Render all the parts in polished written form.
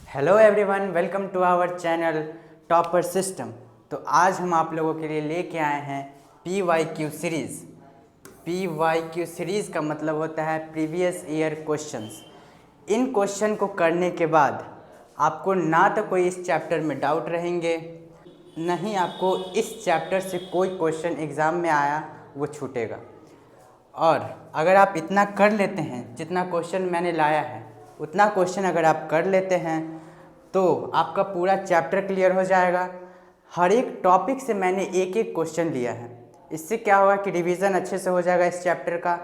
Hello everyone, welcome to our channel topper system. तो आज हम आप लोगों के लिए लेके आए हैं PYQ सीरीज़। PYQ सीरीज़ का मतलब होता है प्रीवियस ईयर क्वेश्चंस। इन क्वेश्चन को करने के बाद आपको ना तो कोई इस चैप्टर में डाउट रहेंगे, न ही आपको इस चैप्टर से कोई क्वेश्चन एग्ज़ाम में आया वो छूटेगा। और अगर आप इतना कर लेते हैं, जितना क्वेश्चन मैंने लाया है उतना क्वेश्चन अगर आप कर लेते हैं तो आपका पूरा चैप्टर क्लियर हो जाएगा। हर एक टॉपिक से मैंने एक एक क्वेश्चन लिया है। इससे क्या होगा कि रिवीजन अच्छे से हो जाएगा इस चैप्टर का।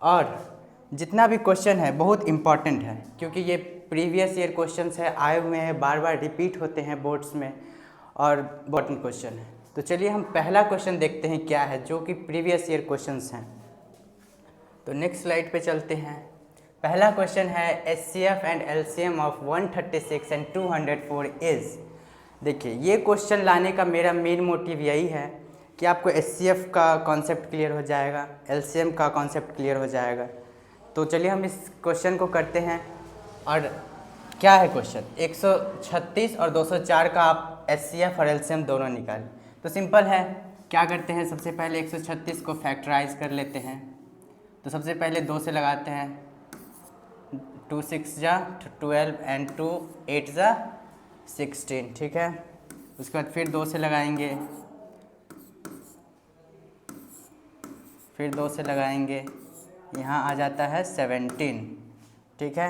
और जितना भी क्वेश्चन है बहुत इम्पॉर्टेंट है, क्योंकि ये प्रीवियस ईयर क्वेश्चंस है, आए हुए हैं, बार बार रिपीट होते हैं बोर्ड्स में और इम्पॉर्टेंट क्वेश्चन है। तो चलिए हम पहला क्वेश्चन देखते हैं क्या है, जो कि प्रीवियस ईयर क्वेश्चंस हैं। तो नेक्स्ट स्लाइड पे चलते हैं। पहला क्वेश्चन है HCF and LCM of 136 and 204 is. देखिए, ये क्वेश्चन लाने का मेरा मेन मोटिव यही है कि आपको HCF का कॉन्सेप्ट क्लियर हो जाएगा, LCM का कॉन्सेप्ट क्लियर हो जाएगा। तो चलिए हम इस क्वेश्चन को करते हैं। और क्या है क्वेश्चन, 136 और 204 का आप HCF और LCM दोनों निकालें। तो सिंपल है, क्या करते हैं, सबसे पहले 136 को फैक्टराइज कर लेते हैं। तो सबसे पहले 2 से लगाते हैं, 2 6 जा 12 एंड 2 8 जा 16, ठीक है। उसके बाद फिर 2 से लगाएंगे, फिर 2 से लगाएंगे, यहाँ आ जाता है 17, ठीक है।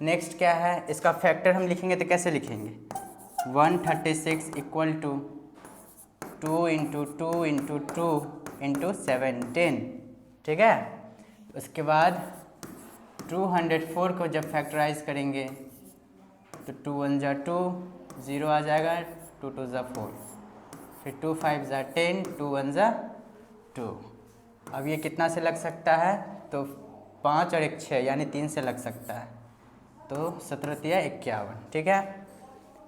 नेक्स्ट क्या है, इसका फैक्टर हम लिखेंगे तो कैसे लिखेंगे, 136 equal to 2 into 2 into 2 into 17, ठीक है। उसके बाद 204 को जब फैक्टराइज करेंगे तो 2 1 जा 2, 0 आ जाएगा, 2 2 जा 4, फिर 2 5 जा 10, 2 1 जा 2। अब ये कितना से लग सकता है, तो 5 और 1 6 यानी 3 से लग सकता है। तो 17 तिया 51, ठीक है।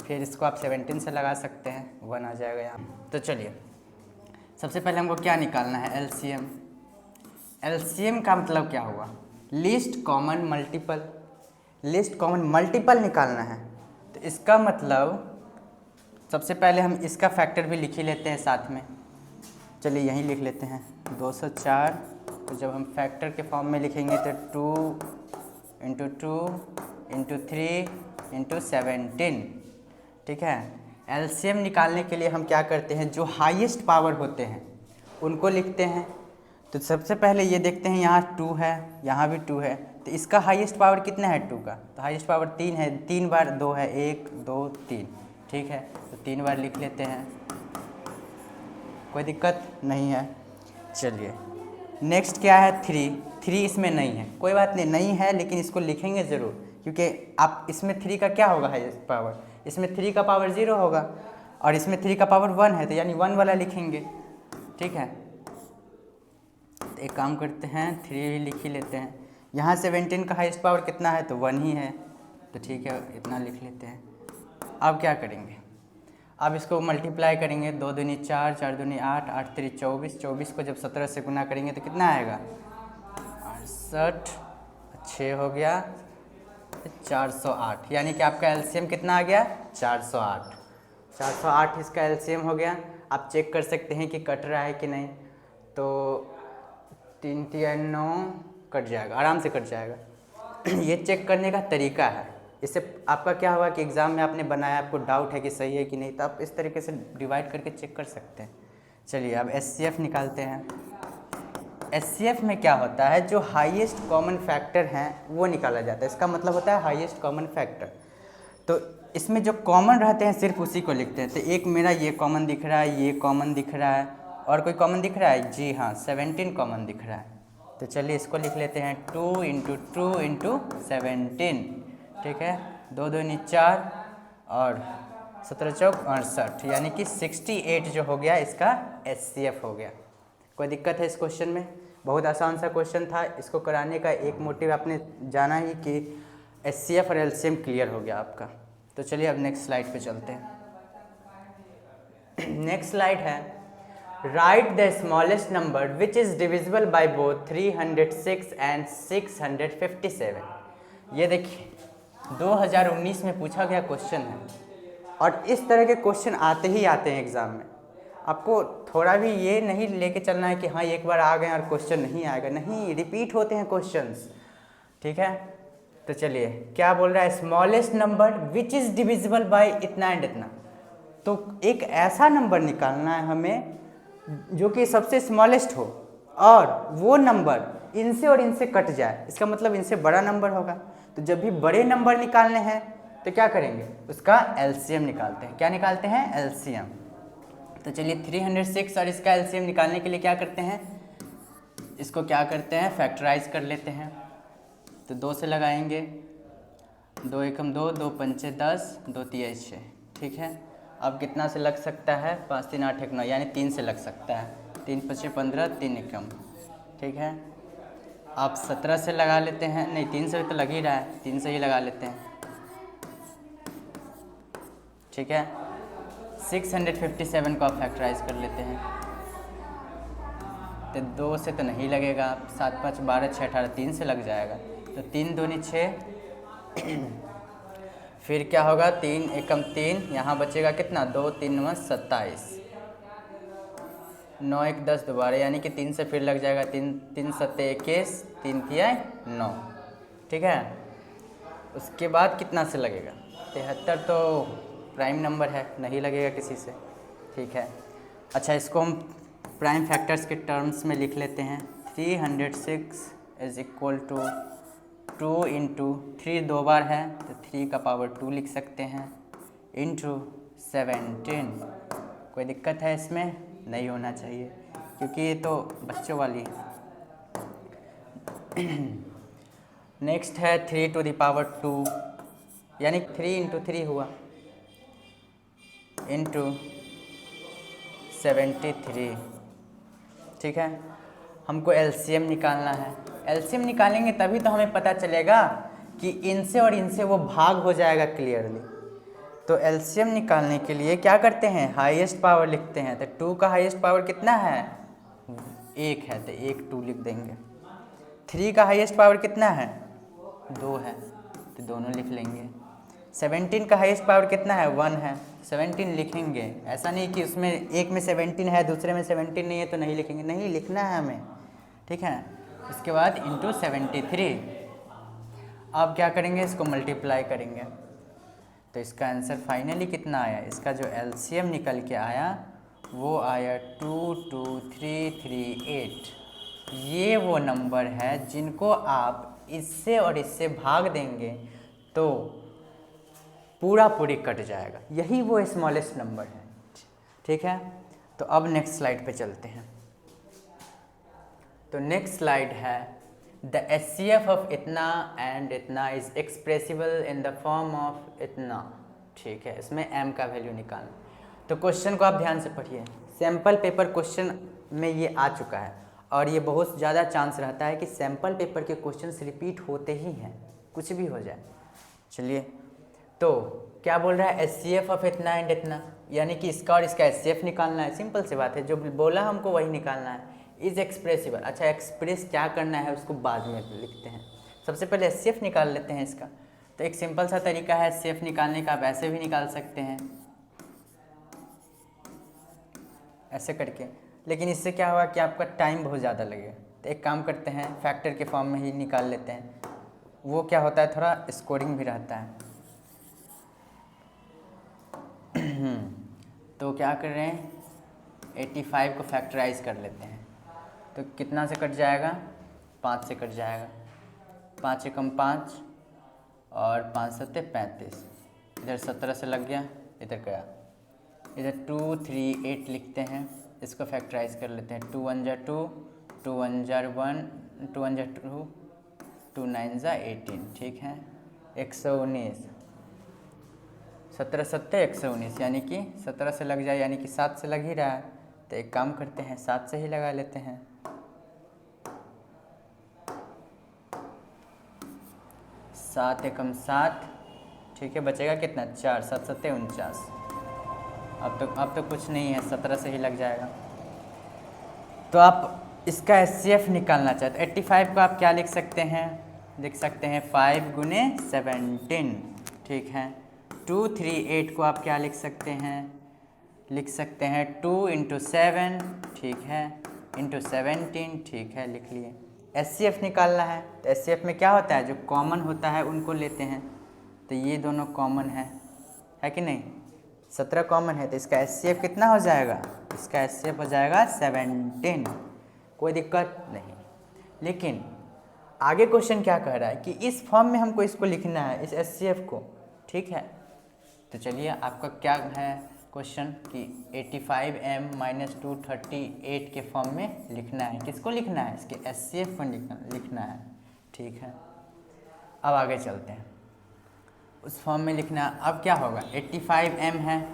फिर इसको आप 17 से लगा सकते हैं, 1 आ जाएगा यहाँ। तो चलिए सबसे पहले हमको क्या निकालना है, LCM। LCM का मतलब क्या हुआ, least common multiple. Least common multiple निकालना है। तो इसका मतलब सबसे पहले हम इसका फैक्टर भी लिख ही लेते हैं साथ में। चलिए यहीं लिख लेते हैं, 204 तो जब हम फैक्टर के फॉर्म में लिखेंगे तो 2 इंटू 2 इंटू 3 इंटू 17, ठीक है। LCM निकालने के लिए हम क्या करते हैं, जो हाईएस्ट पावर होते हैं उनको लिखते हैं। तो सबसे पहले ये देखते हैं, यहाँ 2 है, यहाँ भी 2 है, तो इसका हाईएस्ट पावर कितना है 2 का, तो हाईएस्ट पावर 3 है, 3 बार 2 है, 1 2 3, ठीक है। तो 3 बार लिख लेते हैं, कोई दिक्कत नहीं है। चलिए नेक्स्ट क्या है, 3 इसमें नहीं है, कोई बात नहीं, नहीं है लेकिन इसको लिखेंगे ज़रूर, क्योंकि आप इसमें 3 का क्या होगा हाईएस्ट पावर, इसमें 3 का पावर 0 होगा और इसमें 3 का पावर 1 है, तो यानी 1 वाला लिखेंगे, ठीक है। तो एक काम करते हैं, 3 भी लिख ही लेते हैं। यहाँ 17 का हाईएस्ट पावर कितना है, तो 1 ही है, तो ठीक है, इतना लिख लेते हैं। अब क्या करेंगे, अब इसको मल्टीप्लाई करेंगे, 2 दूनी 4, 4 दूनी 8, 8 3 24, 24 को जब 17 से गुना करेंगे तो कितना आएगा, 68, 6 हो गया 408, यानी कि आपका LCM कितना आ गया, 408। 408 इसका LCM हो गया। आप चेक कर सकते हैं कि कट रहा है कि नहीं, तो 3 3 9 कट जाएगा, आराम से कट जाएगा। ये चेक करने का तरीका है, इससे आपका क्या होगा कि एग्ज़ाम में आपने बनाया, आपको डाउट है कि सही है कि नहीं, तो आप इस तरीके से डिवाइड करके चेक कर सकते हैं। चलिए अब HCF निकालते हैं। HCF में क्या होता है, जो हाईएस्ट कॉमन फैक्टर हैं वो निकाला जाता है, इसका मतलब होता है हाईएस्ट कॉमन फैक्टर। तो इसमें जो कॉमन रहते हैं सिर्फ उसी को लिखते हैं। तो एक मेरा ये कॉमन दिख रहा है, ये कॉमन दिख रहा है, और कोई कॉमन दिख रहा है, जी हाँ 17 कॉमन दिख रहा है। तो चलिए इसको लिख लेते हैं, 2 इंटू 2 इंटू 17, ठीक है। 2 दूनी 4 और 17 चौक 68, यानी कि 68 जो हो गया इसका HCF हो गया। कोई दिक्कत है इस क्वेश्चन में, बहुत आसान सा क्वेश्चन था। इसको कराने का एक मोटिव आपने जाना ही कि HCF और LCM क्लियर हो गया आपका। तो चलिए अब नेक्स्ट स्लाइड पे चलते हैं। नेक्स्ट स्लाइड है, right the smallest number which is divisible by both 306 and 657। ये देखिए, 2019 में पूछा गया क्वेश्चन है और इस तरह के क्वेश्चन आते ही आते हैं एग्ज़ाम में। आपको थोड़ा भी ये नहीं लेके चलना है कि हाँ एक बार आ गए और क्वेश्चन नहीं आएगा, नहीं, रिपीट होते हैं क्वेश्चंस, ठीक है। तो चलिए क्या बोल रहा है, smallest number which is divisible by इतना एंड इतना। तो एक ऐसा नंबर निकालना है हमें जो कि सबसे स्मॉलेस्ट हो और वो नंबर इनसे और इनसे कट जाए, इसका मतलब इनसे बड़ा नंबर होगा। तो जब भी बड़े नंबर निकालने हैं तो क्या करेंगे, उसका एलसीएम निकालते हैं। क्या निकालते हैं, एलसीएम। तो चलिए 306 और इसका एलसीएम निकालने के लिए क्या करते हैं, इसको क्या करते हैं, फैक्टराइज कर लेते हैं। तो 2 से लगाएंगे, 2 एकम 2, 2 पंचे 10, 2 तिया 6, ठीक है। अब कितना से लग सकता है, 5 3 8 1 9, यानी 3 से लग सकता है। 3 5 15, 3 एकम, ठीक है। आप 17 से लगा लेते हैं, नहीं 3 से तो लग ही रहा है, 3 से ही लगा लेते हैं, ठीक है। 657 को आप फैक्टराइज कर लेते हैं। तो 2 से तो नहीं लगेगा, 7 5 12 6 18, 3 से लग जाएगा। तो 3 दूनी 6, फिर क्या होगा, 3 एकम 3, यहाँ बचेगा कितना, 2 3 9 27, 9 1 10 दोबारा, यानी कि 3 से फिर लग जाएगा। 3 3 7 21, 3 तिया 9, ठीक है। उसके बाद कितना से लगेगा, 73 तो प्राइम नंबर है, नहीं लगेगा किसी से, ठीक है। अच्छा, इसको हम प्राइम फैक्टर्स के टर्म्स में लिख लेते हैं। 306 इज इक्वल टू 2 इंटू 3 2 बार है तो 3 का पावर 2 लिख सकते हैं, इंटू 17। कोई दिक्कत है इसमें, नहीं होना चाहिए क्योंकि ये तो बच्चों वाली है। नेक्स्ट है 3 टू द पावर 2, यानी 3 इंटू 3 हुआ, इंटू 73, ठीक है। हमको एलसीएम निकालना है। एलसीएम निकालेंगे तभी तो हमें पता चलेगा कि इनसे और इनसे वो भाग हो जाएगा क्लियरली। तो एलसीएम निकालने के लिए क्या करते हैं, हाईएस्ट पावर लिखते हैं। तो 2 का हाईएस्ट पावर कितना है, 1 है, तो 1 2 लिख देंगे। 3 का हाईएस्ट पावर कितना है, 2 है, तो दोनों लिख लेंगे। 17 का हाईएस्ट पावर कितना है, 1 है, 17 लिखेंगे। ऐसा नहीं कि उसमें एक में 17 है दूसरे में 17 नहीं है तो नहीं लिखेंगे, नहीं, लिखना है हमें, ठीक है। उसके बाद इंटू 73। अब क्या करेंगे, इसको मल्टीप्लाई करेंगे। तो इसका आंसर फाइनली कितना आया, इसका जो एलसीएम निकल के आया वो आया 22338। ये वो नंबर है जिनको आप इससे और इससे भाग देंगे तो पूरा पूरी कट जाएगा, यही वो स्मॉलेस्ट नंबर है, ठीक है। तो अब नेक्स्ट स्लाइड पे चलते हैं। तो नेक्स्ट स्लाइड है द एचसीएफ ऑफ इतना एंड इतना is expressible in the form of इतना, ठीक है। इसमें m का वैल्यू निकालना। तो क्वेश्चन को आप ध्यान से पढ़िए, सैम्पल पेपर क्वेश्चन में ये आ चुका है और ये बहुत ज़्यादा चांस रहता है कि सैम्पल पेपर के क्वेश्चंस रिपीट होते ही हैं, कुछ भी हो जाए। चलिए, तो क्या बोल रहा है, एचसीएफ ऑफ इतना एंड इतना, यानी कि इसका और इसका एचसीएफ निकालना है। सिंपल सी बात है, जो बोला हमको वही निकालना है। इज एक्सप्रेसिबल, अच्छा एक्सप्रेस क्या करना है उसको बाद में लिखते हैं, सबसे पहले एचसीएफ निकाल लेते हैं इसका। तो एक सिंपल सा तरीका है एचसीएफ निकालने का, आप ऐसे भी निकाल सकते हैं, ऐसे करके, लेकिन इससे क्या होगा कि आपका टाइम बहुत ज़्यादा लगेगा। तो एक काम करते हैं, फैक्टर के फॉर्म में ही निकाल लेते हैं, वो क्या होता है, थोड़ा स्कोरिंग भी रहता है। तो क्या कर रहे हैं, 85 को फैक्टराइज कर लेते हैं। तो कितना से कट जाएगा, 5 से कट जाएगा, 5 एकम 5 और 5 सत्ते 35, इधर 17 से लग गया, इधर गया, इधर 2 3 8 लिखते हैं। इसको फैक्टराइज कर लेते हैं, 2 1 जा 2, 2 1 जा 1, 2 1 जा 2, 2 9 जा 18, ठीक है। 119, 17 सत्ते 119, यानी कि 17 से लग जाए, यानी कि 7 से लग ही रहा है। तो एक काम करते हैं, 7 से ही लगा लेते हैं। 7 एकम 7, ठीक है, बचेगा कितना, 4, 7 सत्ते 49। अब तो कुछ नहीं है, 17 से ही लग जाएगा। तो आप इसका एचसीएफ निकालना चाहते हैं, 85 को आप क्या लिख सकते हैं, देख सकते हैं 5 गुने 17, ठीक है। 2, 3, 8 को आप क्या लिख सकते हैं, लिख सकते हैं 2 × 7, ठीक है, इंटू 17, ठीक है, लिख लिए। HCF निकालना है तो HCF में क्या होता है, जो कॉमन होता है उनको लेते हैं, तो ये दोनों कॉमन है कि नहीं, 17 कॉमन है, तो इसका HCF कितना हो जाएगा, इसका HCF हो जाएगा 17, कोई दिक्कत नहीं। लेकिन आगे क्वेश्चन क्या कह रहा है कि इस फॉर्म में हमको इसको लिखना है, इस HCF को, ठीक है। तो चलिए आपका क्या है क्वेश्चन कि 85m - 238 के फॉर्म में लिखना है, किसको लिखना है, इसके HCF को लिखना है, ठीक है। अब आगे चलते हैं, उस फॉर्म में लिखना। अब क्या होगा, 85m है,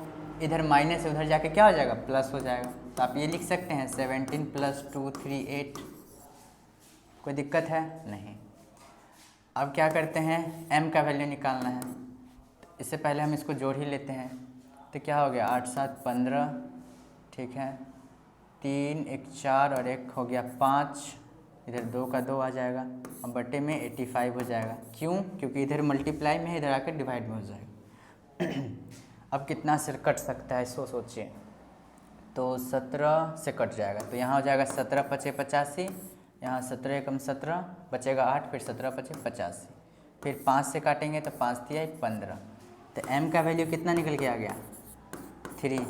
इधर माइनस से उधर जाके क्या हो जाएगा, प्लस हो जाएगा, तो आप ये लिख सकते हैं 17 + 238, कोई दिक्कत है नहीं। अब क्या करते हैं, m का वैल्यू निकालना है, तो इससे पहले हम इसको जोड़ ही लेते हैं, तो क्या हो गया 8, 7, 15, ठीक है, 3, 1, 4 और 1 हो गया 5, इधर 2 का 2 आ जाएगा, अब बटे में 85 हो जाएगा। क्यों, क्योंकि इधर मल्टीप्लाई में है, इधर आकर डिवाइड में हो जाएगा। अब कितना से कट सकता है इसको सोचिए, तो 17 से कट जाएगा, तो यहाँ हो जाएगा 17 × 5 = 85, यहाँ 17 × 17 बचेगा 8, फिर 17 × 5 = 85, फिर 5 से काटेंगे तो 5 × 3 = 15, तो m का वैल्यू कितना निकल के आ गया, 3।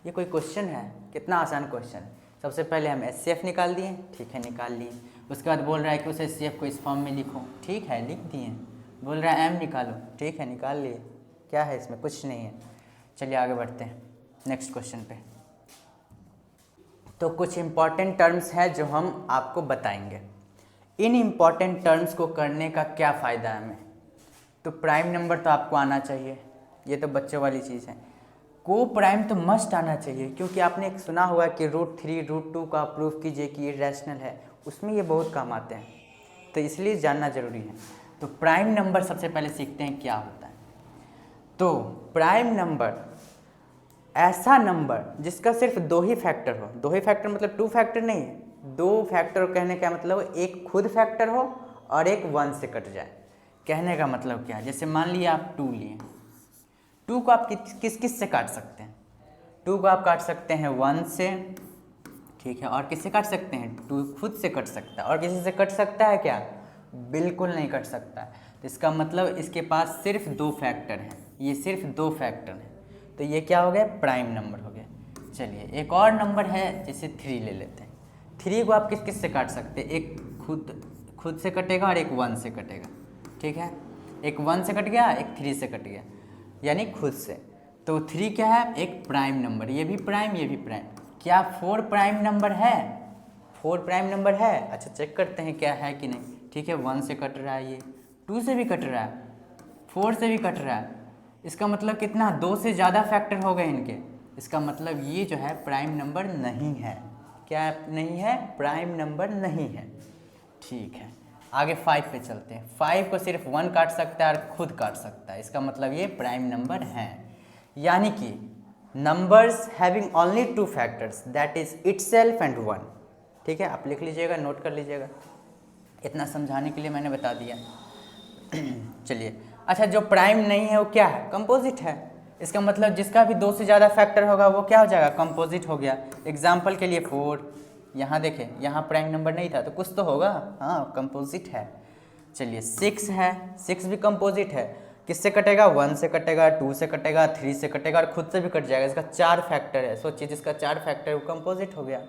ये कोई क्वेश्चन है, कितना आसान क्वेश्चन। सबसे पहले हम HCF निकाल दिए, ठीक है, निकाल लिए। उसके बाद बोल रहा है कि उस HCF को इस फॉर्म में लिखो, ठीक है, लिख दिए। बोल रहा है m निकालो, ठीक है, निकाल लिए। क्या है इसमें, कुछ नहीं है। चलिए आगे बढ़ते हैं नेक्स्ट क्वेश्चन पे। तो कुछ इम्पॉर्टेंट टर्म्स हैं जो हम आपको बताएंगे। इन इम्पॉर्टेंट टर्म्स को करने का क्या फ़ायदा है हमें, तो प्राइम नंबर तो आपको आना चाहिए, ये तो बच्चों वाली चीज़ है। को प्राइम तो मस्ट आना चाहिए, क्योंकि आपने एक सुना होगा कि √3 √2 का प्रूफ कीजिए कि ये रैशनल है, उसमें ये बहुत काम आते हैं, तो इसलिए जानना ज़रूरी है। तो प्राइम नंबर सबसे पहले सीखते हैं क्या होता है। तो प्राइम नंबर ऐसा नंबर जिसका सिर्फ 2 ही फैक्टर हो, 2 ही फैक्टर मतलब 2 फैक्टर नहीं है, 2 फैक्टर कहने का मतलब एक खुद फैक्टर हो और एक 1 से कट जाए। कहने का मतलब क्या है, जैसे मान लिया आप 2 लिए, 2 को आप किस किस से काट सकते हैं, 2 को आप काट सकते हैं 1 से, ठीक है, और किससे काट सकते हैं, 2 खुद से कट सकता है, और किसी से कट सकता है क्या, बिल्कुल नहीं कट सकता है। तो इसका मतलब इसके पास सिर्फ 2 फैक्टर हैं, ये सिर्फ 2 फैक्टर हैं, तो ये क्या हो गया, प्राइम नंबर हो गया। चलिए एक और नंबर है, जैसे 3 ले लेते हैं। 3 को आप किस किस से काट सकते हैं, एक खुद से कटेगा और एक 1 से कटेगा, ठीक है, एक 1 से कट गया, एक 3 से कट गया, यानी खुद से। तो 3 क्या है, एक प्राइम नंबर, ये भी प्राइम, ये भी प्राइम। क्या 4 प्राइम नंबर है, 4 प्राइम नंबर है, अच्छा चेक करते हैं क्या है कि नहीं, ठीक है, 1 से कट रहा है, ये 2 से भी कट रहा है, 4 से भी कट रहा है, इसका मतलब कितना, 2 से ज़्यादा फैक्टर हो गए इनके, इसका मतलब ये जो है प्राइम नंबर नहीं है। क्या नहीं है, प्राइम नंबर नहीं है, ठीक है। आगे 5 पे चलते हैं। 5 को सिर्फ 1 काट सकता है और खुद काट सकता है, इसका मतलब ये प्राइम नंबर है। यानी कि numbers having only 2 factors, that is itself and 1, ठीक है, आप लिख लीजिएगा, नोट कर लीजिएगा, इतना समझाने के लिए मैंने बता दिया। चलिए, अच्छा जो प्राइम नहीं है वो क्या है, कंपोजिट है, इसका मतलब जिसका भी 2 से ज़्यादा फैक्टर होगा वो क्या हो जाएगा, कंपोजिट हो गया। एग्जाम्पल के लिए 4, यहाँ देखें, यहाँ प्राइम नंबर नहीं था तो कुछ तो होगा, हाँ कंपोजिट है। चलिए 6 है, 6 भी कंपोजिट है, किससे कटेगा, 1 से कटेगा, 2 से कटेगा, 3 से कटेगा और खुद से भी कट जाएगा, इसका 4 फैक्टर है, सोचिए जिसका 4 फैक्टर है वो कंपोजिट हो गया,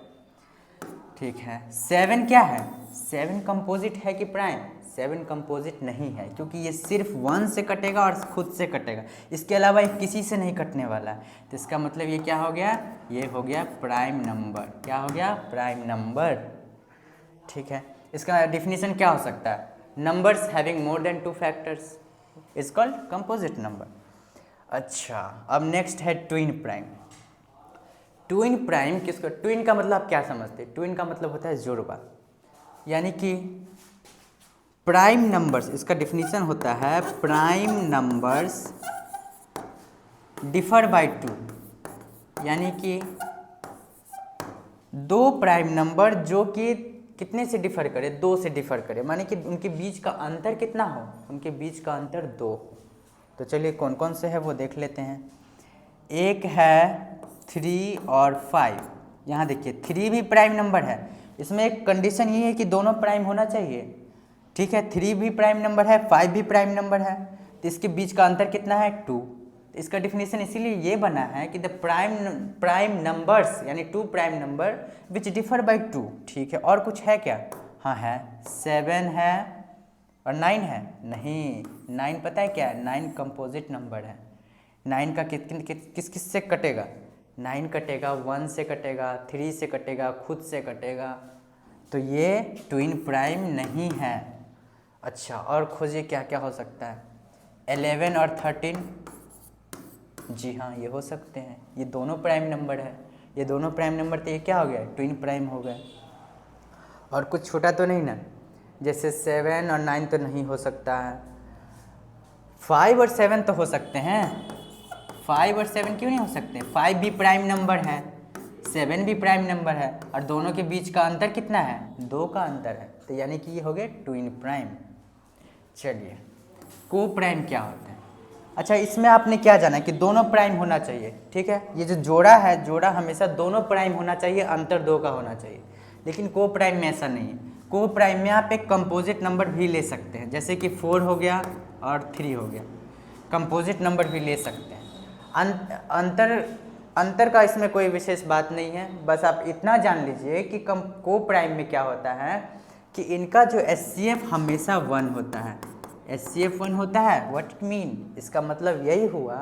ठीक है। 7 क्या है, 7 कंपोजिट है कि प्राइम, 7 कंपोजिट नहीं है, क्योंकि ये सिर्फ 1 से कटेगा और खुद से कटेगा, इसके अलावा ये किसी से नहीं कटने वाला है, तो इसका मतलब ये क्या हो गया, ये हो गया प्राइम नंबर। क्या हो गया, प्राइम नंबर, ठीक है। इसका डिफिनीशन क्या हो सकता है, numbers having more than 2 factors is called composite number. अच्छा, अब नेक्स्ट है ट्विन प्राइम। ट्विन प्राइम किसको, ट्विन का मतलब आप क्या समझते हैं, ट्विन का मतलब होता है जुड़वा, यानी कि प्राइम नंबर्स, इसका डिफिनीशन होता है प्राइम नंबर्स डिफर बाय 2, यानी कि 2 प्राइम नंबर जो कि कितने से डिफर करे, 2 से डिफर करे, माने कि उनके बीच का अंतर कितना हो, उनके बीच का अंतर 2 हो। तो चलिए कौन कौन से है वो देख लेते हैं। एक है 3 और 5। यहाँ देखिए 3 भी प्राइम नंबर है, इसमें एक कंडीशन ये है कि दोनों प्राइम होना चाहिए, ठीक है। 3 भी प्राइम नंबर है, 5 भी प्राइम नंबर है, तो इसके बीच का अंतर कितना है, 2। इसका डिफिनीशन इसीलिए ये बना है कि द प्राइम नंबर्स यानी 2 prime number which differ by 2, ठीक है। और कुछ है क्या, हाँ है, 7 है और 9 है, नहीं 9 पता है क्या है, 9 कंपोजिट नंबर है। 9 का किस किस से कटेगा, 9 कटेगा 1 से कटेगा, 3 से कटेगा, खुद से कटेगा, तो ये ट्विन प्राइम नहीं है। अच्छा और खोजिए क्या क्या हो सकता है, 11 और 13, जी हाँ ये हो सकते हैं, ये दोनों प्राइम नंबर है, ये दोनों प्राइम नंबर, तो ये क्या हो गया, ट्विन प्राइम हो गए। और कुछ छोटा तो नहीं ना, जैसे 7 और 9 तो नहीं हो सकता है, 5 और 7 तो हो सकते हैं, 5 और 7 क्यों नहीं हो सकते, 5 भी प्राइम नंबर है, 7 भी प्राइम नंबर है, और दोनों के बीच का अंतर कितना है, 2 का अंतर है, तो यानी कि ये हो गए ट्विन प्राइम। चलिए को प्राइम क्या होता है, अच्छा इसमें आपने क्या जाना कि दोनों प्राइम होना चाहिए, ठीक है। ये जो जोड़ा है, जोड़ा हमेशा दोनों प्राइम होना चाहिए, अंतर 2 का होना चाहिए, लेकिन को प्राइम में ऐसा नहीं है। को प्राइम में आप एक कंपोजिट नंबर भी ले सकते हैं, जैसे कि 4 हो गया और 3 हो गया, कंपोजिट नंबर भी ले सकते हैं। अंतर का इसमें कोई विशेष बात नहीं है, बस आप इतना जान लीजिए कि को प्राइम में क्या होता है कि इनका जो HCF हमेशा 1 होता है, HCF 1 होता है। व्हाट इट मीन, इसका मतलब यही हुआ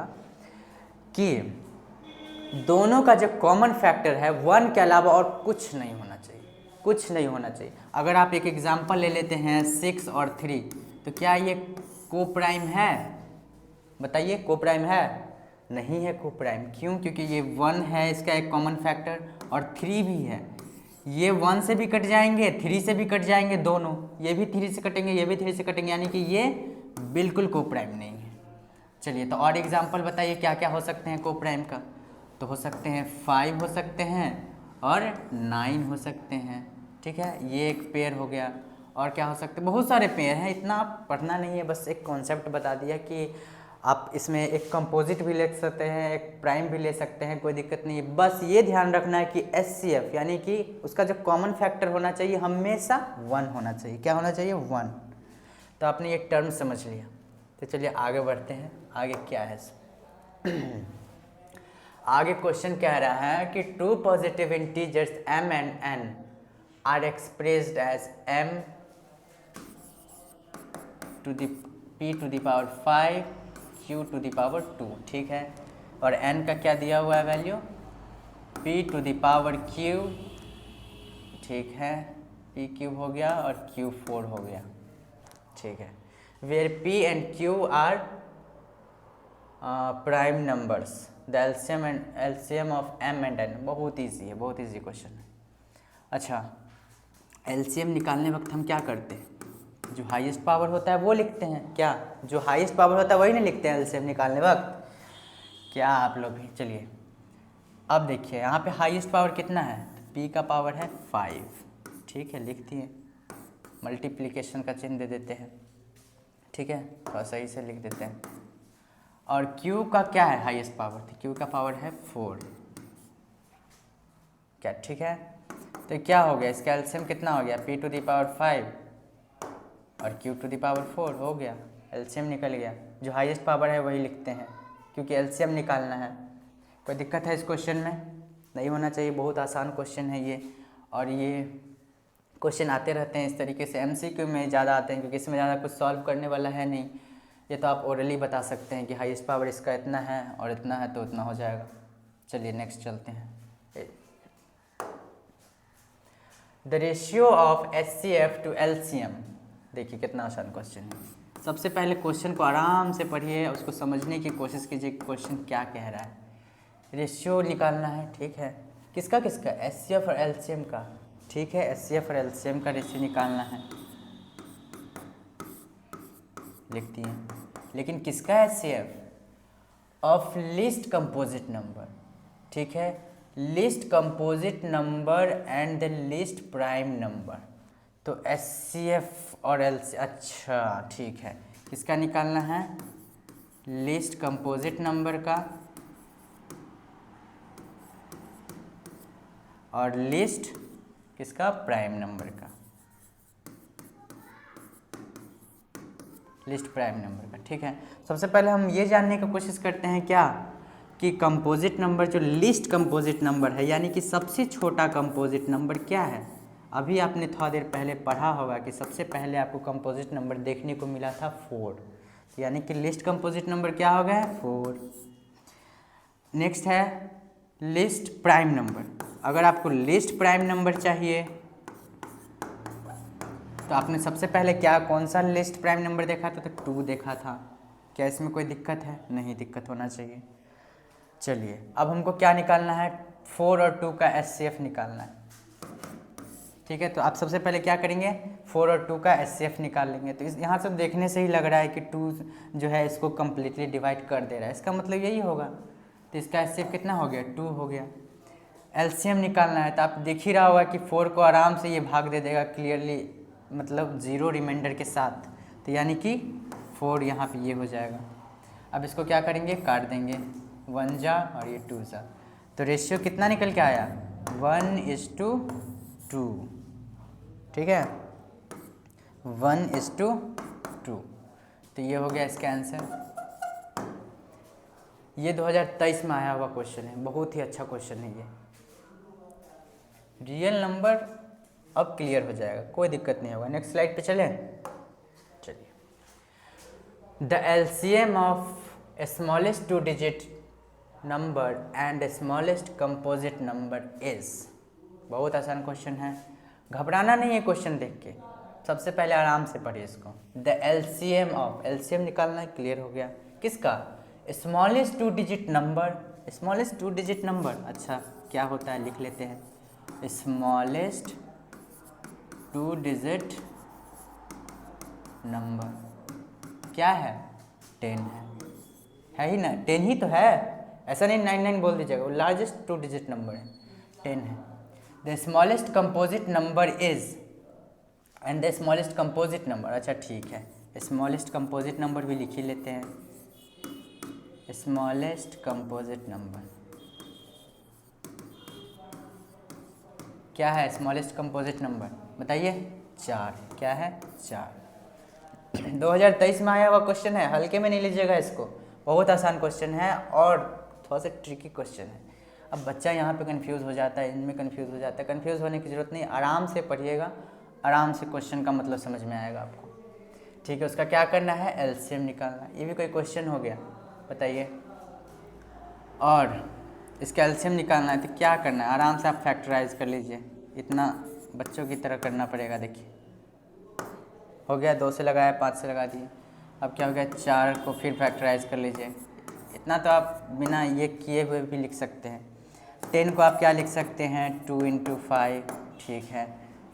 कि दोनों का जो कॉमन फैक्टर है 1 के अलावा और कुछ नहीं होना चाहिए, कुछ नहीं होना चाहिए। अगर आप एक एग्जांपल ले लेते हैं 6 और 3, तो क्या ये को प्राइम है, बताइए को प्राइम है, नहीं है को प्राइम, क्यों, क्योंकि ये 1 है इसका एक कॉमन फैक्टर, और 3 भी है, ये 1 से भी कट जाएंगे, 3 से भी कट जाएंगे दोनों, ये भी 3 से कटेंगे, ये भी 3 से कटेंगे, यानी कि ये बिल्कुल को प्राइम नहीं है। चलिए तो और एग्जांपल बताइए क्या क्या हो सकते हैं को प्राइम का, तो हो सकते हैं 5 हो सकते हैं और 9 हो सकते हैं, ठीक है, ये एक पेयर हो गया। और क्या हो सकते हैं, बहुत सारे पेयर हैं, इतना आप पढ़ना नहीं है, बस एक कॉन्सेप्ट बता दिया कि आप इसमें एक कंपोजिट भी ले सकते हैं, एक प्राइम भी ले सकते हैं, कोई दिक्कत नहीं है। बस ये ध्यान रखना है कि HCF यानी कि उसका जो कॉमन फैक्टर होना चाहिए हमेशा 1 होना चाहिए, क्या होना चाहिए, 1। तो आपने एक टर्म समझ लिया। तो चलिए आगे बढ़ते हैं, आगे क्या है आगे क्वेश्चन कह रहा है कि 2 positive integers m and n are expressed as m to the p to the power 5 q to the power 2, ठीक है। और n का क्या दिया हुआ है value, p to the power q, ठीक है, p क्यूब हो गया और q 4 हो गया, ठीक है। Where p and q are prime numbers, the LCM of m and n, बहुत ईजी है, बहुत ईजी क्वेश्चन है। अच्छा एलसीएम निकालने वक्त हम क्या करते हैं, जो हाईएस्ट पावर होता है वो लिखते हैं, क्या जो हाईएस्ट पावर होता है वही नहीं लिखते हैं एलसीएम निकालने वक्त, क्या आप लोग भी। चलिए अब देखिए यहाँ पे हाईएस्ट पावर कितना है, p का पावर है 5, ठीक है, लिख दिए, मल्टीप्लिकेशन का चिन्ह दे देते हैं, ठीक है, थोड़ा सही से लिख देते हैं। और q का क्या है हाईएस्ट पावर, तो q का पावर है 4, क्या ठीक है। तो क्या हो गया, इसका एलसीएम कितना हो गया, p टू द पावर 5 और q टू द पावर 4 हो गया, एलसीएम निकल गया। जो हाईएस्ट पावर है वही लिखते हैं क्योंकि एलसीएम निकालना है। कोई दिक्कत है इस क्वेश्चन में, नहीं होना चाहिए, बहुत आसान क्वेश्चन है ये, और ये क्वेश्चन आते रहते हैं इस तरीके से, एमसीक्यू में ज़्यादा आते हैं क्योंकि इसमें ज़्यादा कुछ सॉल्व करने वाला है नहीं। ये तो आप ओरली बता सकते हैं कि हाईएस्ट पावर इसका इतना है और इतना है तो उतना हो जाएगा। चलिए नेक्स्ट चलते हैं। The ratio of HCF to LCM, देखिए कितना आसान क्वेश्चन है। सबसे पहले क्वेश्चन को आराम से पढ़िए, उसको समझने की कोशिश कीजिए क्वेश्चन क्या कह रहा है। रेशियो निकालना है, ठीक है, किसका किसका, HCF और LCM का, ठीक है, HCF और LCM का रेशियो निकालना है, लिखती हैं। लेकिन किसका HCF, of least composite number, ठीक है, least composite number and the least prime number. तो HCF और LCM, अच्छा ठीक है। किसका निकालना है? लिस्ट कंपोजिट नंबर का और लिस्ट किसका? प्राइम नंबर का। लिस्ट प्राइम नंबर का, ठीक है। सबसे पहले हम ये जानने की कोशिश करते हैं क्या कि कंपोजिट नंबर, जो लिस्ट कंपोजिट नंबर है, यानी कि सबसे छोटा कंपोजिट नंबर क्या है। अभी आपने थोड़ा देर पहले पढ़ा होगा कि सबसे पहले आपको कंपोजिट नंबर देखने को मिला था 4, यानी कि लिस्ट कंपोजिट नंबर क्या हो गया? 4। नेक्स्ट है लिस्ट प्राइम नंबर। अगर आपको लिस्ट प्राइम नंबर चाहिए तो आपने सबसे पहले क्या, कौन सा लिस्ट प्राइम नंबर देखा था? तो 2 देखा था। क्या इसमें कोई दिक्कत है? नहीं दिक्कत होना चाहिए। चलिए अब हमको क्या निकालना है? 4 और 2 का HCF निकालना है, ठीक है। तो आप सबसे पहले क्या करेंगे? 4 और 2 का HCF निकाल लेंगे। तो इस यहाँ से देखने से ही लग रहा है कि 2 जो है इसको कम्प्लीटली डिवाइड कर दे रहा है, इसका मतलब यही होगा। तो इसका HCF कितना हो गया? 2 हो गया। LCM निकालना है, तो आप देख ही रहा होगा कि 4 को आराम से ये भाग दे देगा क्लियरली, मतलब 0 रिमाइंडर के साथ। तो यानी कि 4 यहाँ पे ये हो जाएगा। अब इसको क्या करेंगे? काट देंगे, 1 जा और ये 2 जा। तो रेशियो कितना निकल के आया? 1:2, ठीक है, 1:2। तो ये हो गया इसका आंसर। ये 2023 में आया हुआ क्वेश्चन है, बहुत ही अच्छा क्वेश्चन है ये। रियल नंबर अब क्लियर हो जाएगा, कोई दिक्कत नहीं होगा। नेक्स्ट स्लाइड पे चलें। चलिए, the LCM of smallest 2 digit number and smallest composite number is. बहुत आसान क्वेश्चन है, घबराना नहीं है क्वेश्चन देख के, सबसे पहले आराम से पढ़िए इसको। द LCM ऑफ, LCM निकालना है, क्लियर हो गया। किसका? Smallest 2 digit number. Smallest 2 digit number, अच्छा क्या होता है लिख लेते हैं। स्मॉलेस्ट 2 डिजिट नंबर क्या है? 10 है ही ना, 10 ही तो है, ऐसा नहीं 99 बोल दीजिएगा। वो लार्जेस्ट 2 डिजिट नंबर है, 10 है। The smallest composite number is, and the smallest composite number, अच्छा ठीक है, स्मॉलेस्ट कंपोजिट नंबर भी लिख ही लेते हैं। स्मॉलेस्ट कंपोजिट नंबर क्या है? स्मॉलेस्ट कंपोजिट नंबर बताइए? 4। क्या है? 4। 2023 में आया हुआ क्वेश्चन है, हल्के में नहीं लीजिएगा इसको, बहुत आसान क्वेश्चन है और थोड़ा सा ट्रिकी क्वेश्चन है। अब बच्चा यहाँ पे कंफ्यूज हो जाता है, इनमें कंफ्यूज हो जाता है। कंफ्यूज होने की ज़रूरत नहीं, आराम से पढ़िएगा, आराम से क्वेश्चन का मतलब समझ में आएगा आपको, ठीक है। उसका क्या करना है? LCM निकालना। ये भी कोई क्वेश्चन हो गया, बताइए। और इसका LCM निकालना है तो क्या करना है? आराम से आप फैक्टराइज कर लीजिए, इतना बच्चों की तरह करना पड़ेगा। देखिए हो गया, 2 से लगाया, 5 से लगा दिए। अब क्या हो गया? 4 को फिर फैक्टराइज कर लीजिए। इतना तो आप बिना ये किए हुए भी लिख सकते हैं। 10 को आप क्या लिख सकते हैं? 2 × 5, ठीक है।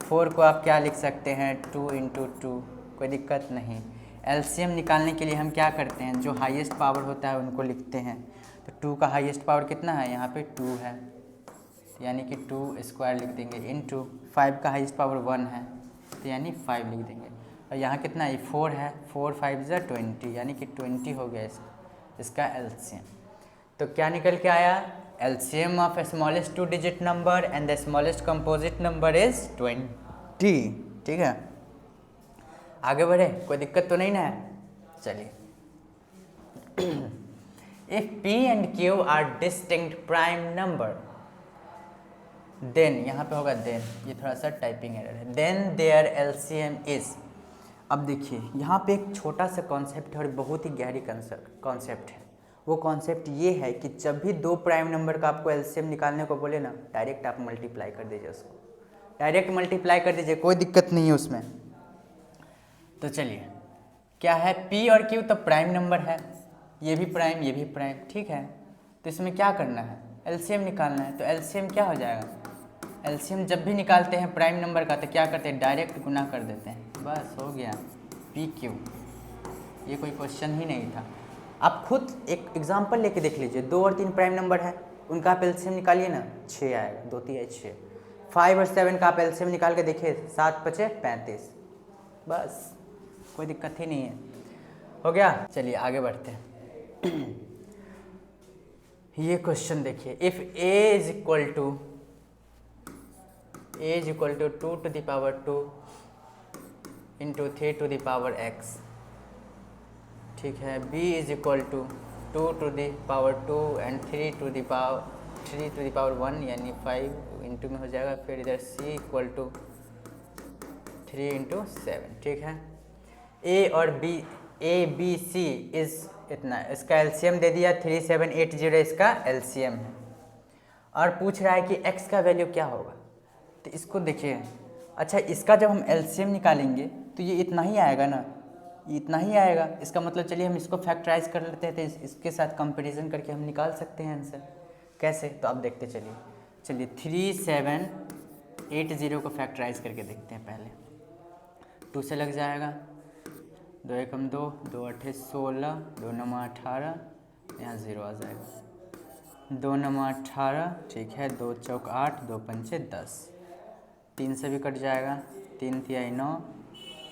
4 को आप क्या लिख सकते हैं? 2 × 2, कोई दिक्कत नहीं। LCM निकालने के लिए हम क्या करते हैं? जो हाईएस्ट पावर होता है उनको लिखते हैं। तो 2 का हाईएस्ट पावर कितना है? यहाँ पे 2 है, यानी कि 2 स्क्वायर लिख देंगे, इनटू 5 का हाईएस्ट पावर 1 है, तो यानी 5 लिख देंगे। और यहाँ कितना है? 4 है, 4 5 = 20, यानी कि 20 हो गया इसका LCM। तो क्या निकल के आया? LCM of smallest 2 digit number and the smallest composite number is 20, ठीक है। आगे बढ़े, कोई दिक्कत तो नहीं ना है? चलिए, if P and Q are distinct prime number, then, यहाँ पे होगा देन, ये थोड़ा सा टाइपिंग एरर है, देन देयर LCM इज। अब देखिए यहाँ पे एक छोटा सा कॉन्सेप्ट है और बहुत ही गहरी कॉन्सेप्ट है। वो कॉन्सेप्ट ये है कि जब भी 2 प्राइम नंबर का आपको LCM निकालने को बोले ना, डायरेक्ट आप मल्टीप्लाई कर दीजिए उसको, डायरेक्ट मल्टीप्लाई कर दीजिए, कोई दिक्कत नहीं है उसमें। तो चलिए, क्या है? P और Q तो प्राइम नंबर है, ये भी प्राइम, ये भी प्राइम, ठीक है। तो इसमें क्या करना है? LCM निकालना है। तो LCM क्या हो जाएगा? LCM जब भी निकालते हैं प्राइम नंबर का तो क्या करते हैं? डायरेक्ट गुना कर देते हैं, बस हो गया PQ। ये कोई क्वेश्चन ही नहीं था। आप खुद एक एग्जांपल लेके देख लीजिए, 2 और 3 प्राइम नंबर है, उनका आप LCM निकालिए ना, 6 आएगा, 2 3 6। 5 और 7 का आप एलसीएम निकाल के देखिए, 7 × 5 = 35, बस कोई दिक्कत ही नहीं है। हो गया, चलिए आगे बढ़ते हैं। ये क्वेश्चन देखिए, if a is equal to 2 to the power 2 into 3 to the power x, ठीक है। b is equal to 2 to the power 2 and 3 to the power 1 यानी 5 इंटू में हो जाएगा। फिर इधर c इक्वल टू 3 × 7, ठीक है। a और b, a b c is इतना, इसका एलसीएम दे दिया 3780, इसका एलसीएम है। और पूछ रहा है कि x का वैल्यू क्या होगा, तो इसको देखिए। अच्छा, इसका जब हम एलसीएम निकालेंगे तो ये इतना ही आएगा ना, इतना ही आएगा। इसका मतलब चलिए हम इसको फैक्टराइज कर लेते हैं, तो इसके साथ कंपैरिजन करके हम निकाल सकते हैं आंसर। कैसे, तो आप देखते चलिए 3780 को फैक्टराइज करके देखते हैं। पहले 2 से लग जाएगा, 2 एकम 2, 2 8 16, 2 9 18, यहाँ 0 आ जाएगा। 2 9 18, ठीक है। 2 चौक 8, 2 पंचे 10, 3 से भी कट जाएगा। 3 तिहाई 9,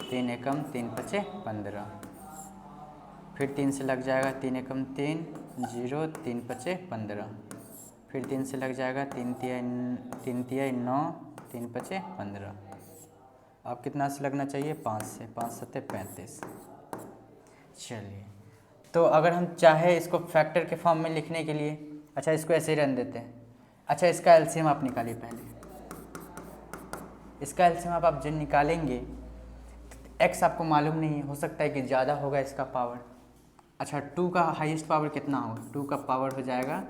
3 एकम 3 पचे 15, फिर 3 से लग जाएगा। 3 एकम 3, 0, 3 पचे 15, फिर 3 से लग जाएगा। 3 तिहाई 9, 3 पचे 15। अब कितना से लगना चाहिए, 5 से, 5 7 35। चलिए, तो अगर हम चाहे इसको फैक्टर के फॉर्म में लिखने के लिए, अच्छा इसको ऐसे ही रहने देते हैं। अच्छा, इसका एलसीएम आप निकालिए पहले। इसका एलसीएम आप जब निकालेंगे, एक्स आपको मालूम नहीं, हो सकता है कि ज़्यादा होगा इसका पावर। अच्छा, 2 का हाईएस्ट पावर कितना होगा, 2 का पावर हो जाएगा,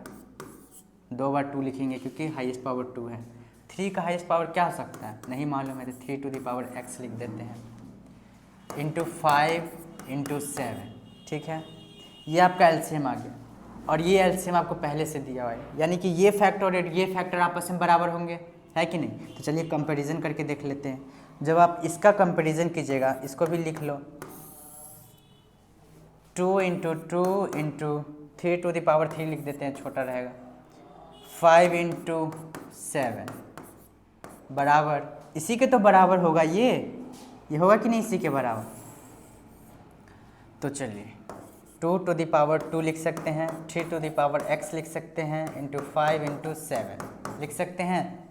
2 बार 2 लिखेंगे क्योंकि हाईएस्ट पावर 2 है। 3 का हाईएस्ट पावर क्या हो सकता है, नहीं मालूम है, तो 3 to the power x लिख देते हैं, इंटू 5 × 7, ठीक है। ये आपका एलसीएम आ गया, और ये एलसीएम आपको पहले से दिया हुआ है, यानी कि ये फैक्टर और ये फैक्टर आपस में बराबर होंगे, है कि नहीं। तो चलिए कंपैरिजन करके देख लेते हैं। जब आप इसका कंपैरिजन कीजिएगा, इसको भी लिख लो, 2 × 2 × 3 to the power 3 लिख देते हैं, छोटा रहेगा। 5 × 7 बराबर, इसी के तो बराबर होगा ये होगा कि नहीं इसी के बराबर। तो चलिए 2 to the power 2 लिख सकते हैं, 3 to the power x लिख सकते हैं, इंटू 5 × 7 लिख सकते हैं।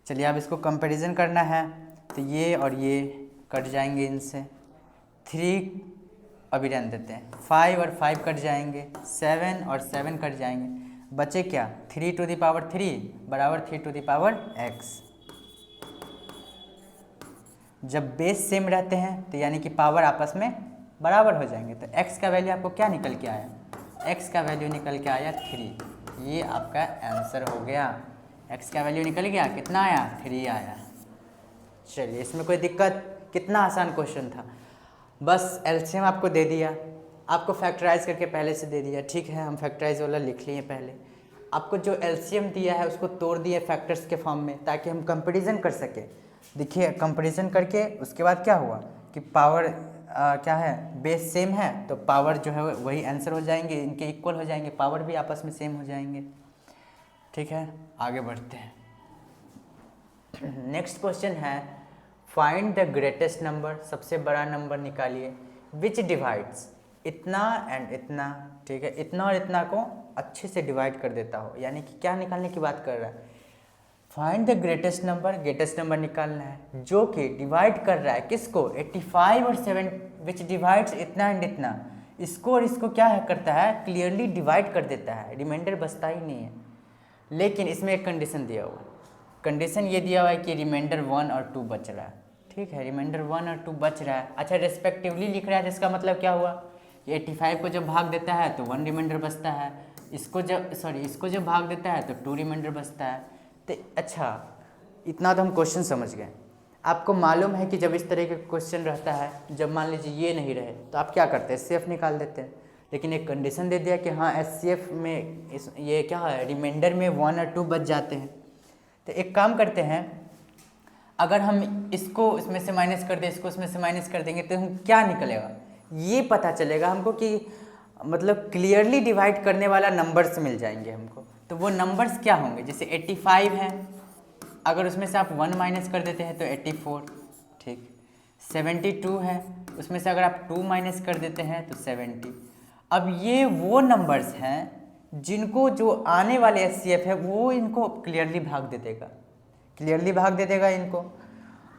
चलिए अब इसको कंपैरिजन करना है, तो ये और ये कट जाएंगे इनसे। 3 अभी रहने देते हैं, 5 और 5 कट जाएंगे, 7 और 7 कट जाएंगे, बचे क्या, 3 to the power 3 बराबर 3 to the power x। जब बेस सेम रहते हैं तो यानी कि पावर आपस में बराबर हो जाएंगे। तो x का वैल्यू आपको क्या निकल के आया, x का वैल्यू निकल के आया 3। ये आपका आंसर हो गया, x का वैल्यू निकल गया, कितना आया, 3 आया। चलिए, इसमें कोई दिक्कत, कितना आसान क्वेश्चन था। बस एलसीएम आपको दे दिया, आपको फैक्टराइज करके पहले से दे दिया, ठीक है। हम फैक्टराइज वाला लिख लिए पहले, आपको जो एलसीएम दिया है उसको तोड़ दिए फैक्टर्स के फॉर्म में, ताकि हम कंपैरिजन कर सकें। देखिए कंपैरिजन करके उसके बाद क्या हुआ कि पावर क्या है, बेस सेम है तो पावर जो है वही आंसर हो जाएंगे, इनके इक्वल हो जाएंगे, पावर भी आपस में सेम हो जाएंगे, ठीक है। आगे बढ़ते हैं। नेक्स्ट क्वेश्चन है, फाइंड द ग्रेटेस्ट नंबर, सबसे बड़ा नंबर निकालिए, विच डिवाइड्स इतना एंड इतना, ठीक है। इतना और इतना को अच्छे से डिवाइड कर देता हो, यानी कि क्या निकालने की बात कर रहा है, फाइंड द ग्रेटेस्ट नंबर निकालना है जो कि डिवाइड कर रहा है किसको, 85 और 7, विच डिवाइड्स इतना एंड इतना, इसको और इसको क्या है करता है, क्लियरली डिवाइड कर देता है, रिमाइंडर बचता ही नहीं है। लेकिन इसमें एक कंडीशन दिया हुआ है, कंडीशन ये दिया हुआ है कि रिमाइंडर 1 और 2 बच रहा है, ठीक है। रिमाइंडर 1 और 2 बच रहा है, अच्छा रेस्पेक्टिवली लिख रहा है, जिसका मतलब क्या हुआ कि 85 को जब भाग देता है तो 1 रिमाइंडर बचता है, इसको जब भाग देता है तो 2 रिमाइंडर बचता है। तो अच्छा, इतना तो हम क्वेश्चन समझ गए। आपको मालूम है कि जब इस तरह के क्वेश्चन रहता है, जब मान लीजिए ये नहीं रहे तो आप क्या करते हैं, एचसीएफ निकाल देते हैं। लेकिन एक कंडीशन दे दिया कि हाँ एचसीएफ में ये क्या है, रिमाइंडर में 1 और 2 बच जाते हैं। तो एक काम करते हैं, अगर हम इसको इसमें से माइनस कर दें, इसको इसमें से माइनस कर देंगे, तो हम क्या निकलेगा, ये पता चलेगा हमको कि मतलब क्लियरली डिवाइड करने वाला नंबर्स मिल जाएंगे हमको। तो वो नंबर्स क्या होंगे, जैसे 85 है, अगर उसमें से आप 1 माइनस कर देते हैं तो 84, ठीक। 72 है, उसमें से अगर आप 2 माइनस कर देते हैं तो 70। अब ये वो नंबर्स हैं जिनको जो आने वाले HCF है वो इनको क्लियरली भाग दे देगा, इनको।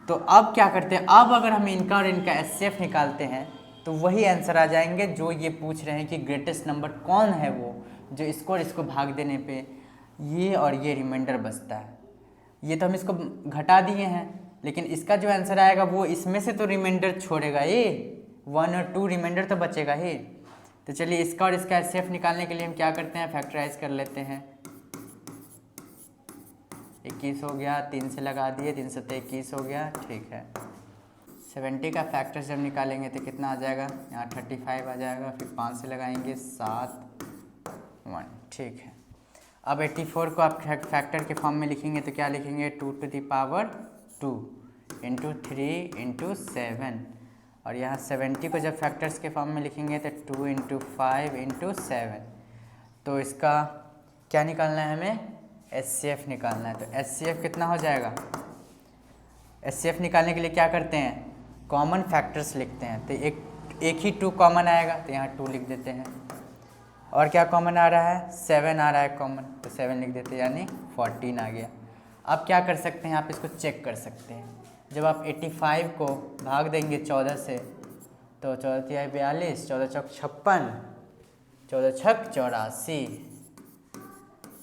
तो अब क्या करते हैं, अब अगर हम इनका और इनका HCF निकालते हैं तो वही आंसर आ जाएंगे जो ये पूछ रहे हैं कि ग्रेटेस्ट नंबर कौन है वो जो इसको और इसको भाग देने पे ये और ये रिमाइंडर बचता है। ये तो हम इसको घटा दिए हैं, लेकिन इसका जो आंसर आएगा वो इसमें से तो रिमाइंडर छोड़ेगा, ये 1 और 2 रिमाइंडर तो बचेगा ही। तो चलिए इसका और इसका HCF निकालने के लिए हम क्या करते हैं, फैक्टराइज कर लेते हैं। 21 हो गया, 3 से लगा दिए, 3 से 21 हो गया, ठीक है। 70 का फैक्टर जब निकालेंगे तो कितना आ जाएगा, यहाँ 35 आ जाएगा, फिर 5 से लगाएंगे 7 1, ठीक है। अब 84 को आप फैक्टर के फॉर्म में लिखेंगे तो क्या लिखेंगे, 2 to the power 2 into 3 into 7, और यहाँ 70 को जब फैक्टर्स के फॉर्म में लिखेंगे तो 2 इंटू 5 इंटू 7। तो इसका क्या निकालना है हमें, HCF निकालना है। तो HCF कितना हो जाएगा, HCF निकालने के लिए क्या करते हैं, कॉमन फैक्टर्स लिखते हैं। तो एक ही 2 कॉमन आएगा तो यहाँ 2 लिख देते हैं, और क्या कॉमन आ रहा है, 7 आ रहा है कॉमन, तो 7 लिख देते हैं, यानी 14 आ गया। अब क्या कर सकते हैं, आप इसको चेक कर सकते हैं। जब आप 85 को भाग देंगे 14 से तो 14 तिहाई 42, 14 चौक 56, 14 छक 84,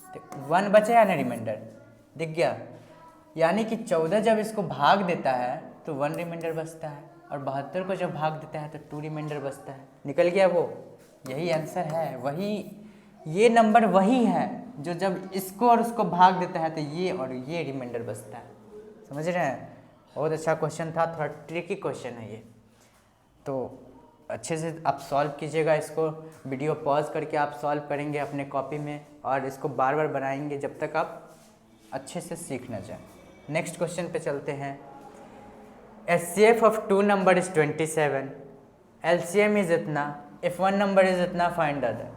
तो 1 बचे या ना, रिमाइंडर दिख गया। यानी कि 14 जब इसको भाग देता है तो 1 रिमाइंडर बचता है, और 72 को जब भाग देता है तो 2 रिमाइंडर बचता है। निकल गया वो, यही आंसर है। वही ये नंबर वही है जो जब इसको और उसको भाग देता है तो ये और ये रिमाइंडर बचता है। समझ रहे हैं, बहुत अच्छा क्वेश्चन था, थोड़ा ट्रिकी क्वेश्चन है ये। तो अच्छे से आप सॉल्व कीजिएगा इसको, वीडियो पॉज करके आप सॉल्व करेंगे अपने कॉपी में, और इसको बार बार बनाएंगे जब तक आप अच्छे से सीख न जाए। नेक्स्ट क्वेश्चन पे चलते हैं। HCF of 2 number is 27, LCM is इतना, इफ 1 नंबर इज इतना, फाइंड अदर।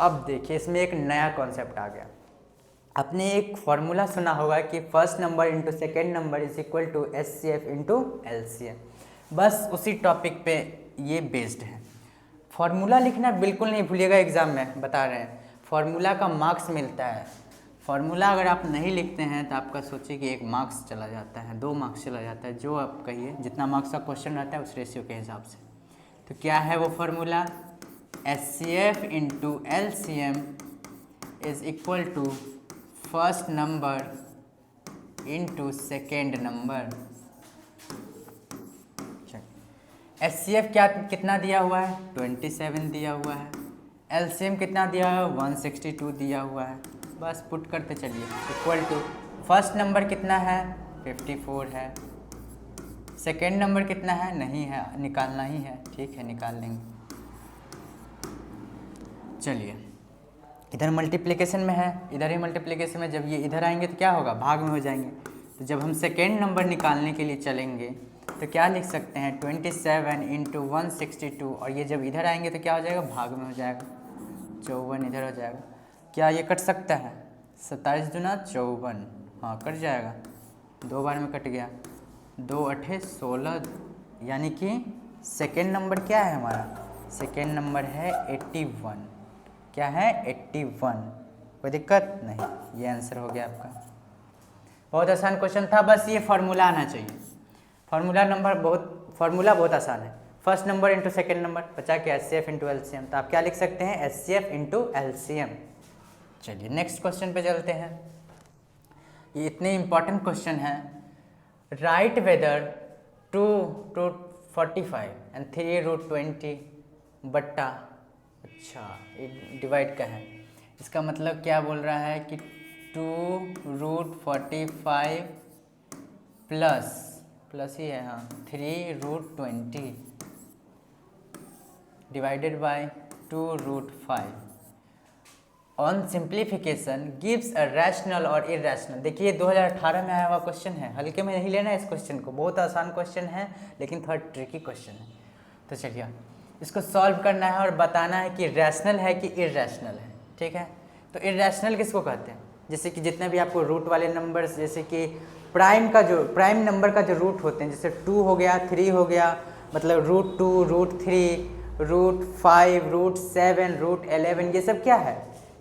अब देखिए इसमें एक नया कॉन्सेप्ट आ गया। आपने एक फॉर्मूला सुना होगा कि first number into second number is equal to HCF into LCM। बस उसी टॉपिक पे ये बेस्ड है। फॉर्मूला लिखना बिल्कुल नहीं भूलिएगा, एग्जाम में बता रहे हैं, फॉर्मूला का मार्क्स मिलता है। फॉर्मूला अगर आप नहीं लिखते हैं तो आपका सोचिए कि 1 मार्क्स चला जाता है, 2 मार्क्स चला जाता है, जो आप कहिए, जितना मार्क्स का क्वेश्चन रहता है उस रेशियो के हिसाब से। तो क्या है वो formula, HCF into LCM is equal to first number into second number. HCF क्या कितना दिया हुआ है, 27 दिया हुआ है। LCM कितना दिया है, 162 दिया हुआ है। बस पुट करते चलिए, इक्वल टू फर्स्ट नंबर कितना है, 54 है। सेकेंड नंबर कितना है, नहीं है, निकालना ही है, ठीक है निकाल लेंगे। चलिए इधर मल्टीप्लिकेशन में है, इधर ही मल्टीप्लिकेशन में, जब ये इधर आएंगे तो क्या होगा, भाग में हो जाएंगे। तो जब हम सेकेंड नंबर निकालने के लिए चलेंगे तो क्या लिख सकते हैं, 27 इंटू 162, और ये जब इधर आएंगे तो क्या हो जाएगा, भाग में हो जाएगा, 54 इधर हो जाएगा। क्या ये कट सकता है, 27 दूना 54, हाँ कट जाएगा, 2 बार में कट गया, 2 8 16, यानी कि सेकेंड नंबर क्या है हमारा, सेकेंड नंबर है 81। क्या है, 81। कोई दिक्कत नहीं, ये आंसर हो गया आपका। बहुत आसान क्वेश्चन था, बस ये फार्मूला आना चाहिए। फार्मूला बहुत आसान है। First number into second number, बचा के HCF इंटू LCM, तो आप क्या लिख सकते हैं, HCF इंटू LCM। चलिए नेक्स्ट क्वेश्चन पे चलते हैं। ये इतने इंपॉर्टेंट क्वेश्चन है। राइट वेदर 2√45 एंड 3√20 बट्टा, अच्छा ये डिवाइड का है, इसका मतलब क्या बोल रहा है कि 2√45 प्लस ही है, हाँ 3√20 divided by 2√5 on simplification gives a rational और इरेशनल। देखिए 2018 में आया हुआ क्वेश्चन है, हल्के में नहीं लेना इस क्वेश्चन को, बहुत आसान क्वेश्चन है लेकिन थोड़ा ट्रिकी क्वेश्चन है। तो चलिए इसको सॉल्व करना है और बताना है कि रैशनल है कि इरेशनल है, ठीक है। तो इरेशनल किसको कहते हैं, जैसे कि जितने भी आपको रूट वाले नंबर्स, जैसे कि प्राइम नंबर का जो रूट होते हैं, जैसे 2 हो गया, 3 हो गया, मतलब √2, √3, √5, √7, √11, ये सब क्या है?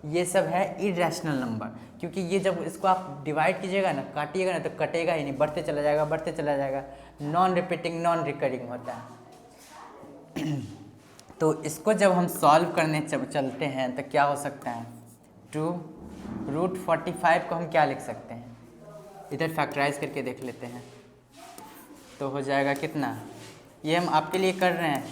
ये सब है इरेशनल नंबर, क्योंकि ये जब इसको आप डिवाइड कीजिएगा ना, काटिएगा ना, तो कटेगा ही नहीं, बढ़ते चला जाएगा, बढ़ते चला जाएगा, नॉन रिपीटिंग, नॉन रिकरिंग होता है। तो इसको जब हम सॉल्व करने चलते हैं तो क्या हो सकता है? 2√45 को हम क्या लिख सकते हैं? इधर फैक्टराइज करके देख लेते हैं, तो हो जाएगा कितना? ये हम आपके लिए कर रहे हैं,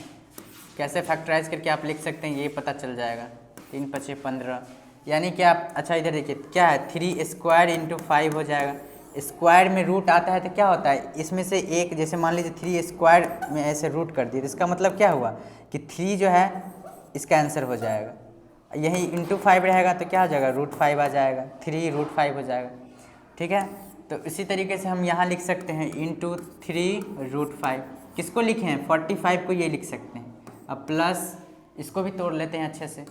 कैसे फैक्टराइज करके आप लिख सकते हैं ये पता चल जाएगा। 3 × 5 = 15, यानी कि आप, अच्छा इधर देखिए क्या है, 3² × 5 हो जाएगा। स्क्वायर में रूट आता है तो क्या होता है, इसमें से एक, जैसे मान लीजिए 3² में ऐसे रूट कर दिए, तो इसका मतलब क्या हुआ कि 3 जो है इसका आंसर हो जाएगा। यही ×5 रहेगा तो क्या हो जाएगा, √5 आ जाएगा, 3√5 हो जाएगा। ठीक है, तो इसी तरीके से हम यहाँ लिख सकते हैं ×3√5। किसको लिखे हैं? 45 को ये लिख सकते हैं। अब प्लस इसको भी तोड़ लेते हैं अच्छे से।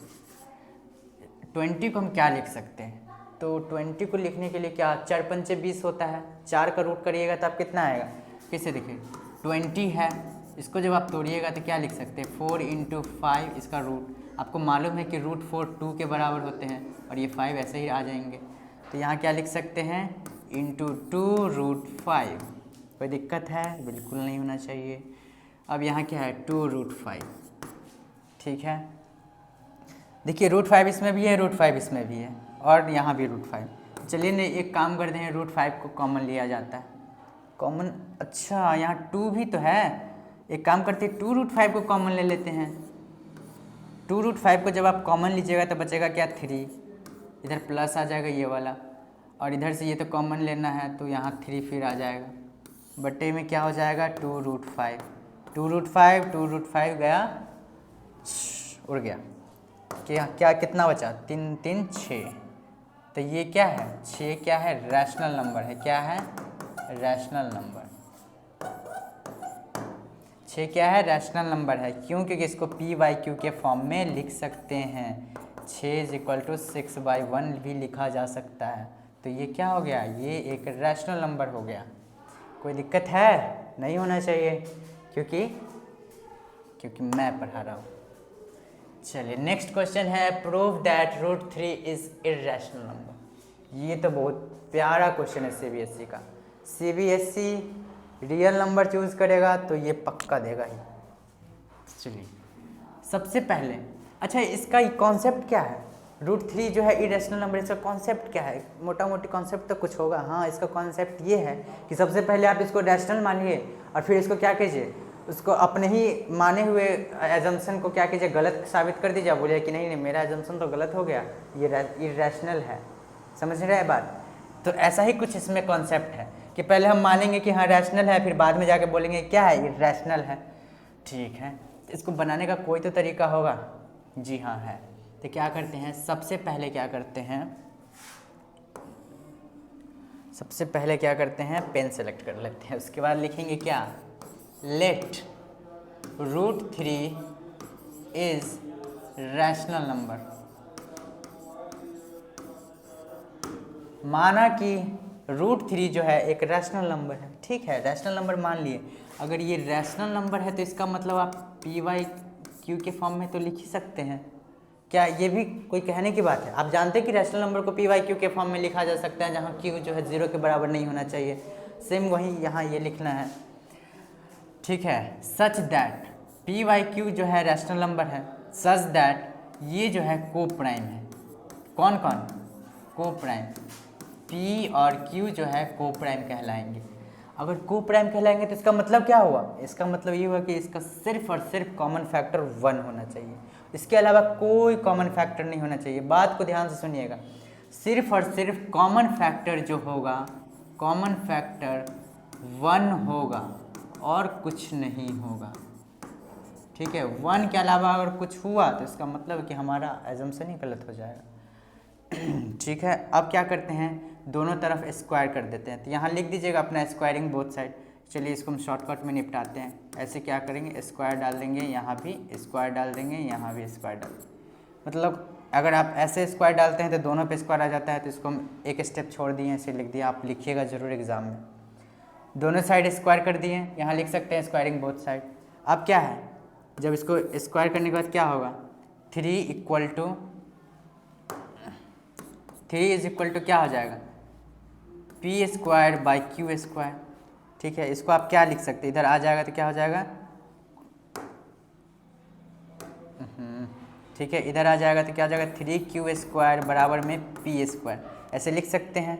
20 को हम क्या लिख सकते हैं? तो 20 को लिखने के लिए क्या, 4 × 5 = 20 होता है, 4 का रूट करिएगा तो आप कितना आएगा? फिर से देखिए 20 है, इसको जब आप तोड़िएगा तो क्या लिख सकते हैं? 4 × 5, इसका रूट आपको मालूम है कि √4 2 के बराबर होते हैं, और ये 5 ऐसे ही आ जाएंगे। तो यहाँ क्या लिख सकते हैं? ×2√5। कोई दिक्कत है? बिल्कुल नहीं होना चाहिए। अब यहाँ क्या है? 2√5। ठीक है, देखिए √5 इसमें भी है, √5 इसमें भी है, और यहाँ भी √5। चलिए ना एक काम करते हैं, √5 को कॉमन लिया जाता है। कॉमन, अच्छा यहाँ 2 भी तो है, एक काम करते हैं 2√5 को कॉमन ले लेते हैं। 2√5 को जब आप कॉमन लीजिएगा तो बचेगा क्या? 3, इधर प्लस आ जाएगा ये वाला, और इधर से ये तो कॉमन लेना है तो यहाँ 3 फिर आ जाएगा, बटे में क्या हो जाएगा? 2√5। 2√5 गया, उड़ गया। क्या कितना बचा? 3 3 6। तो ये क्या है? 6 क्या है? रैशनल नंबर है। क्या है? Rational number. 6 क्या है? रैशनल नंबर है। क्यों? क्योंकि इसको p/q के फॉर्म में लिख सकते हैं। 6 = 6/1 भी लिखा जा सकता है। तो ये क्या हो गया? ये एक रैशनल नंबर हो गया। कोई दिक्कत है? नहीं होना चाहिए, क्योंकि मैं पढ़ा रहा हूँ। चलिए नेक्स्ट क्वेश्चन है, prove that √3 is irrational number. ये तो बहुत प्यारा क्वेश्चन है CBSE का। CBSE रियल नंबर चूज़ करेगा तो ये पक्का देगा ही। चलिए सबसे पहले, अच्छा इसका कॉन्सेप्ट क्या है? √3 जो है इरेशनल नंबर, इसका कॉन्सेप्ट क्या है? मोटा मोटी कॉन्सेप्ट तो कुछ होगा। हाँ, इसका कॉन्सेप्ट ये है कि सबसे पहले आप इसको रैशनल मानिए, और फिर इसको क्या कीजिए, उसको अपने ही माने हुए एजम्पशन को क्या कीजिए, गलत साबित कर दीजिए। बोलिए कि नहीं मेरा एजम्पशन तो गलत हो गया, ये इरेशनल है। समझ रहे हैं बात? तो ऐसा ही कुछ इसमें कॉन्सेप्ट है कि पहले हम मानेंगे कि हाँ रैशनल है, फिर बाद में जाके बोलेंगे क्या है, इरेशनल है। ठीक है, इसको बनाने का कोई तो तरीका होगा। जी हाँ है। तो क्या करते हैं, सबसे पहले क्या करते हैं, पेन सेलेक्ट कर लेते हैं। उसके बाद लिखेंगे क्या, लेट √3 इज रैशनल नंबर। माना कि √3 जो है एक रैशनल नंबर है। ठीक है, रैशनल नंबर मान लिए। अगर ये रैशनल नंबर है तो इसका मतलब आप p/q के फॉर्म में तो लिख ही सकते हैं। क्या ये भी कोई कहने की बात है? आप जानते हैं कि रैशनल नंबर को p/q के फॉर्म में लिखा जा सकता है, जहाँ q जो है 0 के बराबर नहीं होना चाहिए। सेम वही यहाँ ये लिखना है। ठीक है, सच दैट p/q जो है रैशनल नंबर है, सच दैट ये जो है को प्राइम है। कौन कौन? को प्राइम। p और q जो है को प्राइम कहलाएंगे। अगर को प्राइम कहलाएंगे तो इसका मतलब क्या हुआ? इसका मतलब ये हुआ कि इसका सिर्फ और सिर्फ कॉमन फैक्टर 1 होना चाहिए, इसके अलावा कोई कॉमन फैक्टर नहीं होना चाहिए। बात को ध्यान से सुनिएगा, सिर्फ और सिर्फ कॉमन फैक्टर जो होगा, कॉमन फैक्टर 1 होगा और कुछ नहीं होगा। ठीक है, 1 के अलावा अगर कुछ हुआ तो इसका मतलब कि हमारा एजम्पशन ही गलत हो जाएगा। ठीक है, अब क्या करते हैं, दोनों तरफ स्क्वायर कर देते हैं। तो यहाँ लिख दीजिएगा अपना स्क्वायरिंग बोथ साइड। चलिए इसको हम शॉर्टकट में निपटाते हैं। ऐसे क्या करेंगे, स्क्वायर डाल देंगे, यहाँ भी स्क्वायर डाल देंगे, यहाँ भी स्क्वायर डाल देंगे। मतलब अगर आप ऐसे स्क्वायर डालते हैं तो दोनों पे स्क्वायर आ जाता है, तो इसको हम एक स्टेप छोड़ दिए, ऐसे लिख दिया। आप लिखिएगा ज़रूर एग्ज़ाम में। दोनों साइड स्क्वायर कर दिए, यहाँ लिख सकते हैं स्क्वायरिंग बोथ साइड। अब क्या है, जब इसको स्क्वायर करने के बाद क्या होगा, 3 इज इक्वल टू क्या हो जाएगा, P square by Q square. ठीक है, इसको आप क्या लिख सकते हैं, इधर आ जाएगा तो क्या हो जाएगा, ठीक है, इधर आ जाएगा तो क्या हो जाएगा, 3q स्क्वायर बराबर में पी स्क्वायर, ऐसे लिख सकते हैं।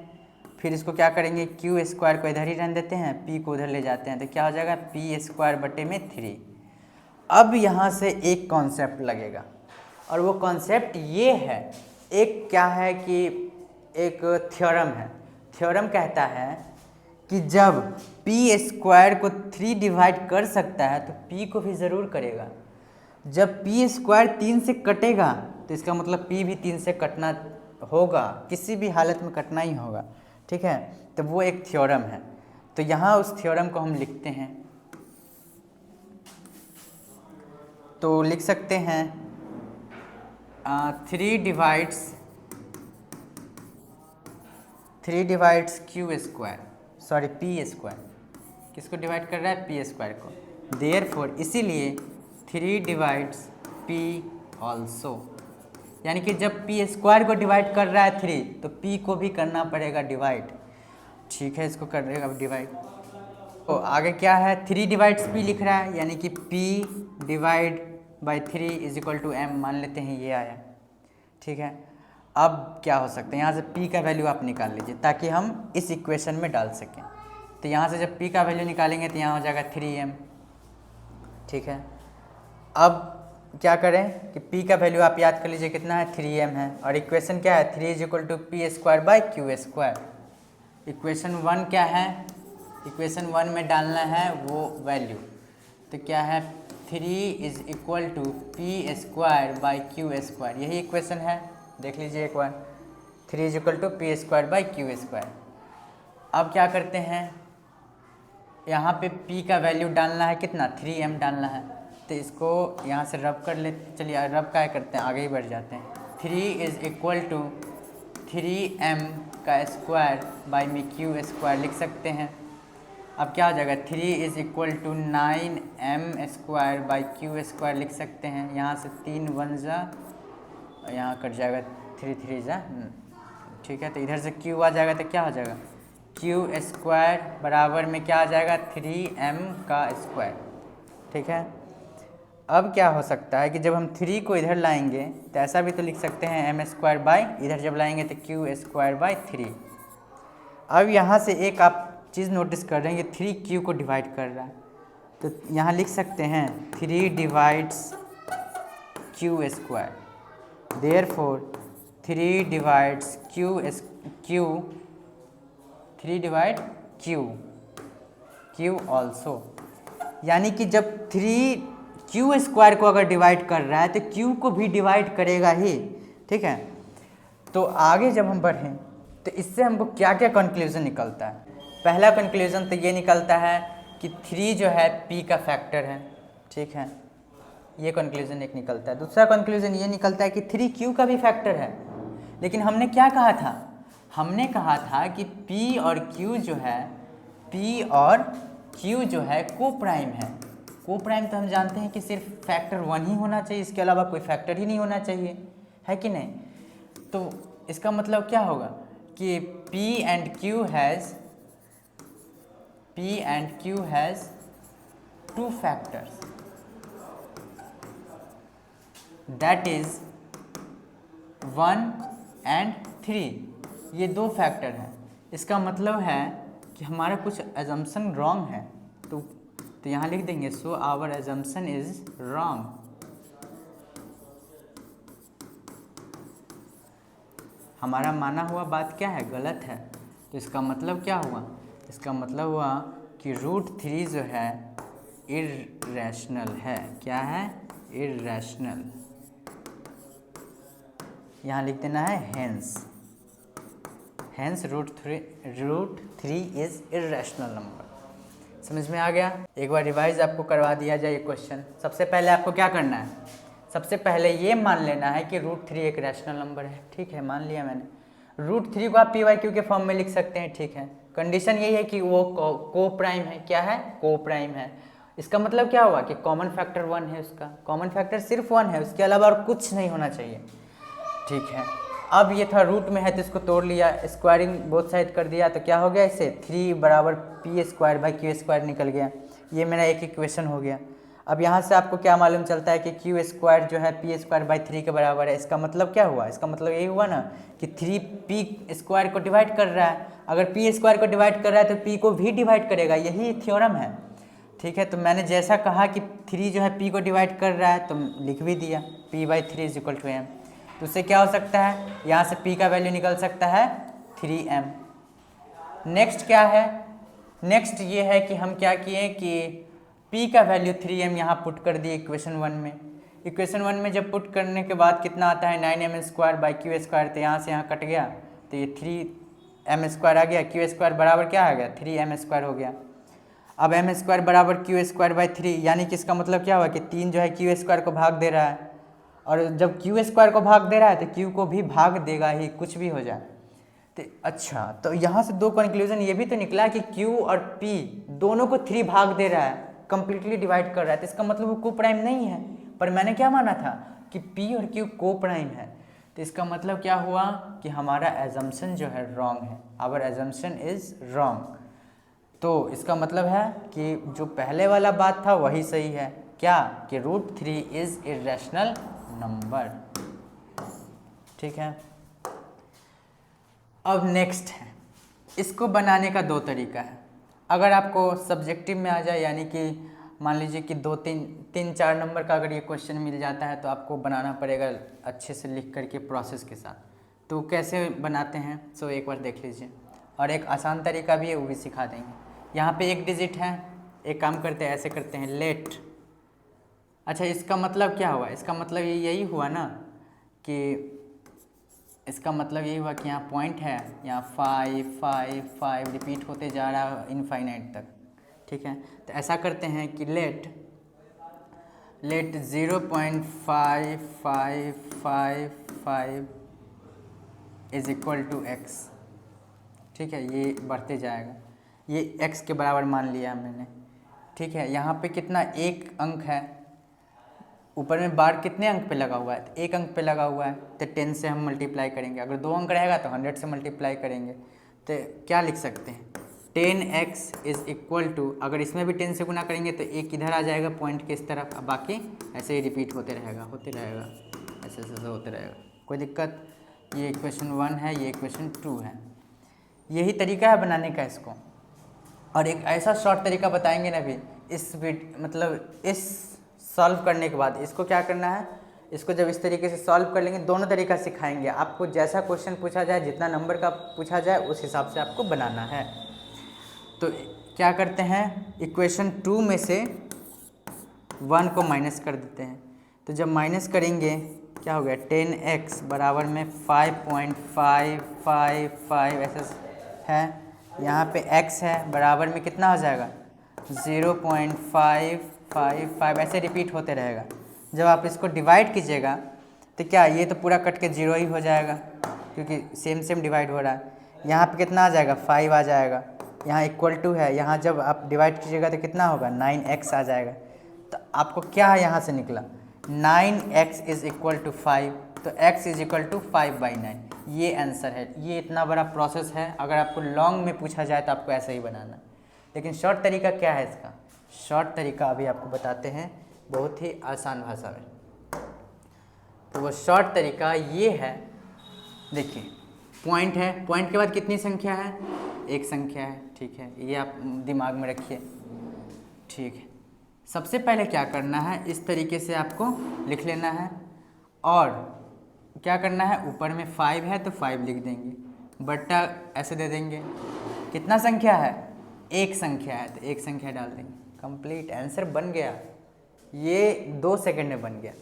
फिर इसको क्या करेंगे, क्यू स्क्वायर को इधर ही रहने देते हैं, पी को उधर ले जाते हैं, तो क्या हो जाएगा, पी स्क्वायर बटे में 3। अब यहाँ से एक कॉन्सेप्ट लगेगा, और वो कॉन्सेप्ट ये है, एक क्या है कि एक थ्योरम है। थ्योरम कहता है कि जब पी स्क्वायर को 3 डिवाइड कर सकता है तो पी को भी ज़रूर करेगा। जब पी स्क्वायर 3 से कटेगा तो इसका मतलब पी भी 3 से कटना होगा, किसी भी हालत में कटना ही होगा। ठीक है, तो वो एक थ्योरम है। तो यहाँ उस थ्योरम को हम लिखते हैं, तो लिख सकते हैं 3 divides Q square, sorry P square, किसको डिवाइड कर रहा है, पी स्क्वायर को। देयरफॉर इसीलिए 3 डिवाइड्स पी ऑल्सो, यानी कि जब पी स्क्वायर को डिवाइड कर रहा है 3 तो पी को भी करना पड़ेगा डिवाइड। ठीक है, इसको कर देगा डिवाइड। तो आगे क्या है, 3 डिवाइड्स पी लिख रहा है, यानी कि P divide by 3 is equal to M, मान लेते हैं ये आया। ठीक है, अब क्या हो सकता है, यहाँ से p का वैल्यू आप निकाल लीजिए ताकि हम इस इक्वेशन में डाल सकें। तो यहाँ से जब p का वैल्यू निकालेंगे तो यहाँ हो जाएगा 3m। ठीक है, अब क्या करें कि p का वैल्यू आप याद कर लीजिए कितना है, 3m है, और इक्वेशन क्या है, 3 is equal to P square by Q square. Equation 1 क्या है, इक्वेशन 1 में डालना है वो वैल्यू, तो क्या है, 3 is equal to P square by Q square, यही इक्वेशन है, देख लीजिए एक बार। 3 is equal to P square by Q square. अब क्या करते हैं, यहाँ पे p का वैल्यू डालना है कितना, 3m डालना है, तो इसको यहाँ से रब कर लेते, चलिए रब क्या करते हैं, आगे ही बढ़ जाते हैं। 3 इज इक्वल टू 3m का स्क्वायर बाई में क्यू स्क्वायर लिख सकते हैं। अब क्या हो जाएगा, 3 is equal to 9m square by Q square लिख सकते हैं। यहाँ से 3 1 जा, यहाँ कट जाएगा, 3 3 जा। ठीक है, तो इधर से q आ जाएगा तो क्या हो जाएगा, क्यू स्क्वायर बराबर में क्या आ जाएगा, 3m का स्क्वायर। ठीक है, अब क्या हो सकता है कि जब हम 3 को इधर लाएंगे तो ऐसा भी तो लिख सकते हैं m स्क्वायर बाई, इधर जब लाएंगे तो क्यू स्क्वायर बाई 3। अब यहाँ से एक आप चीज़ नोटिस कर रहे हैं कि 3q को डिवाइड कर रहा है, तो यहाँ लिख सकते हैं 3 divides Q square, therefore 3 divides three divide Q also, यानी कि जब 3q स्क्वायर को अगर डिवाइड कर रहा है तो q को भी डिवाइड करेगा ही। ठीक है, तो आगे जब हम बढ़ें तो इससे हमको क्या क्या कंक्लूजन निकलता है। पहला कंक्लूजन तो ये निकलता है कि 3 जो है p का फैक्टर है। ठीक है, ये कंक्लूजन एक निकलता है। दूसरा कंक्लूजन ये निकलता है कि 3q का भी फैक्टर है। लेकिन हमने क्या कहा था, हमने कहा था कि p और q जो है को प्राइम है। को प्राइम तो हम जानते हैं कि सिर्फ फैक्टर 1 ही होना चाहिए, इसके अलावा कोई फैक्टर ही नहीं होना चाहिए, है कि नहीं। तो इसका मतलब क्या होगा कि p and q has 2 factors, that is 1 and 3, ये 2 फैक्टर हैं। इसका मतलब है कि हमारा कुछ एजम्पशन रॉन्ग है, तो यहाँ लिख देंगे so our assumption is wrong. हमारा माना हुआ बात क्या है, गलत है। तो इसका मतलब क्या हुआ, इसका मतलब हुआ कि √3 जो है इर्रेशनल है। क्या है, इर्रेशनल। यहाँ लिख देना है हेंस √3 इज इर्रेशनल नंबर। समझ में आ गया। एक बार रिवाइज आपको करवा दिया जाए क्वेश्चन। सबसे पहले आपको क्या करना है, सबसे पहले ये मान लेना है कि √3 एक रैशनल नंबर है। ठीक है, मान लिया मैंने। √3 को आप p/q के फॉर्म में लिख सकते हैं। ठीक है, कंडीशन यही है कि वो को प्राइम है। क्या है? को प्राइम है। इसका मतलब क्या हुआ कि कॉमन फैक्टर 1 है, उसका कॉमन फैक्टर सिर्फ 1 है, उसके अलावा और कुछ नहीं होना चाहिए। ठीक है, अब ये था रूट में है तो इसको तोड़ लिया, स्क्वायरिंग बोथ साइड कर दिया, तो क्या हो गया इसे 3 बराबर p² निकल गया। ये मेरा एक इक्वेशन हो गया। अब यहाँ से आपको क्या मालूम चलता है कि q² जो है p² के बराबर है। इसका मतलब क्या हुआ? इसका मतलब यही हुआ ना कि 3p² को डिवाइड कर रहा है। अगर p² को डिवाइड कर रहा है तो p को भी डिवाइड करेगा, यही थ्योरम है। ठीक है, तो मैंने जैसा कहा कि 3 जो है p को डिवाइड कर रहा है तो लिख भी दिया p/3 = m। तो उससे क्या हो सकता है? यहाँ से p का वैल्यू निकल सकता है 3m। नेक्स्ट क्या है? नेक्स्ट ये है कि हम क्या किए कि p का वैल्यू 3m यहाँ पुट कर दिए इक्वेशन 1 में। इक्वेशन 1 में जब पुट करने के बाद कितना आता है 9m²/q², तो यहाँ से यहाँ कट गया तो ये 3m² आ गया। q² बराबर क्या आ गया? 3m² हो गया। अब m² बराबर q²/3, यानी कि इसका मतलब क्या हुआ कि 3 जो है q² को भाग दे रहा है, और जब q² को भाग दे रहा है तो q को भी भाग देगा ही, कुछ भी हो जाए। तो अच्छा, तो यहाँ से दो कंक्लूजन ये भी तो निकला कि q और p दोनों को 3 भाग दे रहा है, कंप्लीटली डिवाइड कर रहा है, तो इसका मतलब वो को प्राइम नहीं है। पर मैंने क्या माना था कि p और q को प्राइम है, तो इसका मतलब क्या हुआ कि हमारा एजम्पशन जो है रॉन्ग है। Our assumption is wrong. तो इसका मतलब है कि जो पहले वाला बात था वही सही है। क्या? कि √3 इज इरेशनल नंबर। ठीक है, अब नेक्स्ट है, इसको बनाने का 2 तरीका है। अगर आपको सब्जेक्टिव में आ जाए, यानी कि मान लीजिए कि 2-3-4 नंबर का अगर ये क्वेश्चन मिल जाता है तो आपको बनाना पड़ेगा अच्छे से लिख करके प्रोसेस के साथ। तो कैसे बनाते हैं सो एक बार देख लीजिए, और एक आसान तरीका भी है वो भी सिखा देंगे। यहाँ पे 1 डिजिट है, एक काम करते हैं, ऐसे करते हैं लेट। अच्छा, इसका मतलब क्या हुआ? इसका मतलब यही हुआ ना कि इसका मतलब यही हुआ कि यहाँ पॉइंट है, यहाँ 5 5 5 रिपीट होते जा रहा है इनफाइनाइट तक। ठीक है, तो ऐसा करते हैं कि let 0.5555 is equal to x। ठीक है, ये बढ़ते जाएगा, ये x के बराबर मान लिया मैंने। ठीक है, यहाँ पे कितना 1 अंक है, ऊपर में बार कितने अंक पे लगा हुआ है? तो 1 अंक पे लगा हुआ है, तो 10 से हम मल्टीप्लाई करेंगे। अगर 2 अंक रहेगा तो 100 से मल्टीप्लाई करेंगे। तो क्या लिख सकते हैं? 10x इज इक्वल टू, अगर इसमें भी 10 से गुना करेंगे तो 1 इधर आ जाएगा पॉइंट के इस तरफ, अब बाकी ऐसे ही रिपीट होते रहेगा ऐसे ऐसे होते रहेगा, कोई दिक्कत। ये इक्वेशन 1 है, ये इक्वेशन 2 है। यही तरीका है बनाने का इसको। और एक ऐसा शॉर्ट तरीका बताएंगे ना भी इस सॉल्व करने के बाद इसको क्या करना है, इसको जब इस तरीके से सॉल्व कर लेंगे, दोनों तरीका सिखाएंगे आपको। जैसा क्वेश्चन पूछा जाए, जितना नंबर का पूछा जाए, उस हिसाब से आपको बनाना है। तो क्या करते हैं, इक्वेशन 2 में से 1 को माइनस कर देते हैं। तो जब माइनस करेंगे क्या हो गया, 10x बराबर में 5.555 ऐसा है। यहाँ पे x है, बराबर में कितना हो जाएगा 0.555 ऐसे रिपीट होते रहेगा। जब आप इसको डिवाइड कीजिएगा तो क्या, ये तो पूरा कट के 0 ही हो जाएगा, क्योंकि सेम डिवाइड हो रहा है। यहाँ पे कितना आ जाएगा 5 आ जाएगा, यहाँ इक्वल टू है, यहाँ जब आप डिवाइड कीजिएगा तो कितना होगा 9x आ जाएगा। तो आपको क्या है, यहाँ से निकला 9x इज इक्वल टू 5, तो x इज इक्वल टू 5/9। ये आंसर है। ये इतना बड़ा प्रोसेस है, अगर आपको लॉन्ग में पूछा जाए तो आपको ऐसे ही बनाना है। लेकिन शॉर्ट तरीका क्या है इसका? शॉर्ट तरीका अभी आपको बताते हैं बहुत ही आसान भाषा में। तो वो शॉर्ट तरीका ये है, देखिए पॉइंट है, पॉइंट के बाद कितनी संख्या है, 1 संख्या है। ठीक है, ये आप दिमाग में रखिए। ठीक है, सबसे पहले क्या करना है, इस तरीके से आपको लिख लेना है, और क्या करना है, ऊपर में 5 है तो 5 लिख देंगे, बट्टा ऐसे दे देंगे। कितना संख्या है, 1 संख्या है तो 1 संख्या डाल देंगे, कंप्लीट आंसर बन गया। ये 2 सेकंड में बन गया,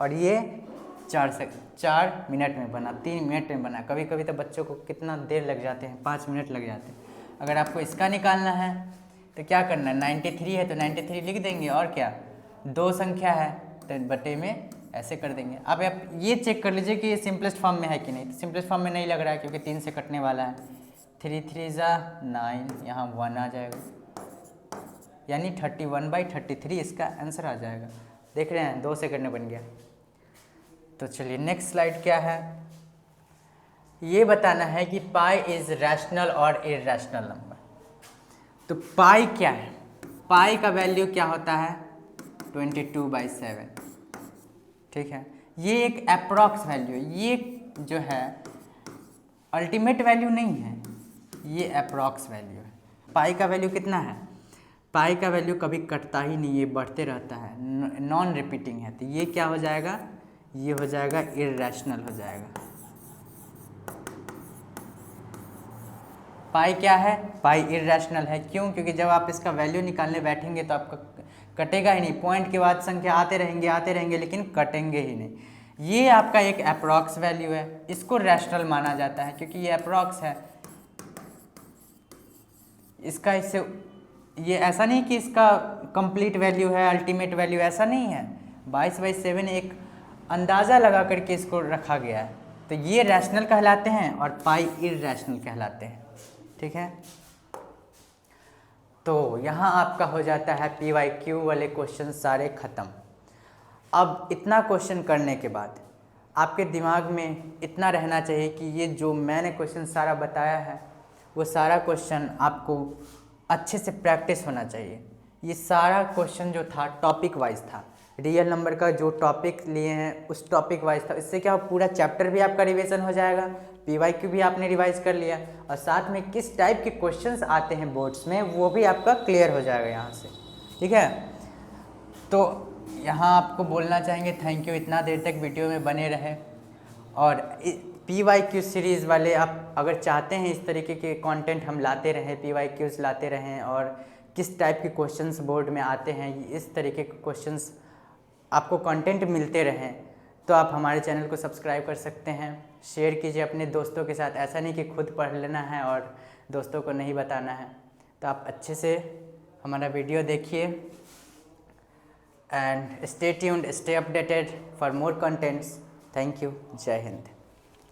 और ये 4 मिनट में बना, 3 मिनट में बना। कभी कभी तो बच्चों को कितना देर लग जाते हैं, 5 मिनट लग जाते हैं। अगर आपको इसका निकालना है तो क्या करना है, 93 है तो 93 लिख देंगे, और क्या 2 संख्या है तो बटे में ऐसे कर देंगे। अब आप ये चेक कर लीजिए कि ये सिंपलेस्ट फॉर्म में है कि नहीं। तो सिंपलेस्ट फॉर्म में नहीं लग रहा है क्योंकि 3 से कटने वाला है। 3 3 ज़ा 9, यहाँ 1 आ जाएगा, यानी 31/33 इसका आंसर आ जाएगा। देख रहे हैं 2 सेकंड में बन गया। तो चलिए नेक्स्ट स्लाइड क्या है, ये बताना है कि पाई इज़ रैशनल और इर्रेशनल नंबर। तो पाई क्या है, पाई का वैल्यू क्या होता है 22/7, ठीक है। ये एक अप्रॉक्स वैल्यू है, ये जो है अल्टीमेट वैल्यू नहीं है, ये अप्रॉक्स वैल्यू है। पाई का वैल्यू कितना है, पाई का वैल्यू कभी कटता ही नहीं, ये बढ़ते रहता है, नॉन रिपीटिंग है। तो ये क्या हो जाएगा, ये हो जाएगा इर्रेशनल हो जाएगा। पाई क्या है, पाई इर्रेशनल है। क्यों, क्योंकि जब आप इसका वैल्यू निकालने बैठेंगे तो आपका कटेगा ही नहीं, पॉइंट के बाद संख्या आते रहेंगे लेकिन कटेंगे ही नहीं। ये आपका एक अप्रॉक्स वैल्यू है, इसको रैशनल माना जाता है क्योंकि ये अप्रॉक्स है। इसका इससे ये ऐसा नहीं कि इसका कंप्लीट वैल्यू है, अल्टीमेट वैल्यू, ऐसा नहीं है। 22/7 एक अंदाज़ा लगा करके इसको रखा गया है। तो ये रैशनल कहलाते हैं और पाई इर्रेशनल कहलाते हैं, ठीक है। तो यहाँ आपका हो जाता है PYQ वाले क्वेश्चन सारे ख़त्म। अब इतना क्वेश्चन करने के बाद आपके दिमाग में इतना रहना चाहिए कि ये जो मैंने क्वेश्चन सारा बताया है वो सारा क्वेश्चन आपको अच्छे से प्रैक्टिस होना चाहिए। ये सारा क्वेश्चन जो था टॉपिक वाइज था, रियल नंबर का जो टॉपिक लिए हैं उस टॉपिक वाइज था। इससे क्या पूरा चैप्टर भी आपका रिवीजन हो जाएगा, PYQ भी आपने रिवाइज कर लिया और साथ में किस टाइप के क्वेश्चंस आते हैं बोर्ड्स में वो भी आपका क्लियर हो जाएगा यहाँ से, ठीक है। तो यहाँ आपको बोलना चाहेंगे थैंक यू, इतना देर तक वीडियो में बने रहे। और PYQ सीरीज़ वाले आप अगर चाहते हैं इस तरीके के कंटेंट हम लाते रहें, PYQs लाते रहें और किस टाइप के क्वेश्चंस बोर्ड में आते हैं, इस तरीके के क्वेश्चंस आपको कंटेंट मिलते रहें, तो आप हमारे चैनल को सब्सक्राइब कर सकते हैं। शेयर कीजिए अपने दोस्तों के साथ, ऐसा नहीं कि खुद पढ़ लेना है और दोस्तों को नहीं बताना है। तो आप अच्छे से हमारा वीडियो देखिए and stay tuned, stay updated for more contents. Thank you, जय हिंद।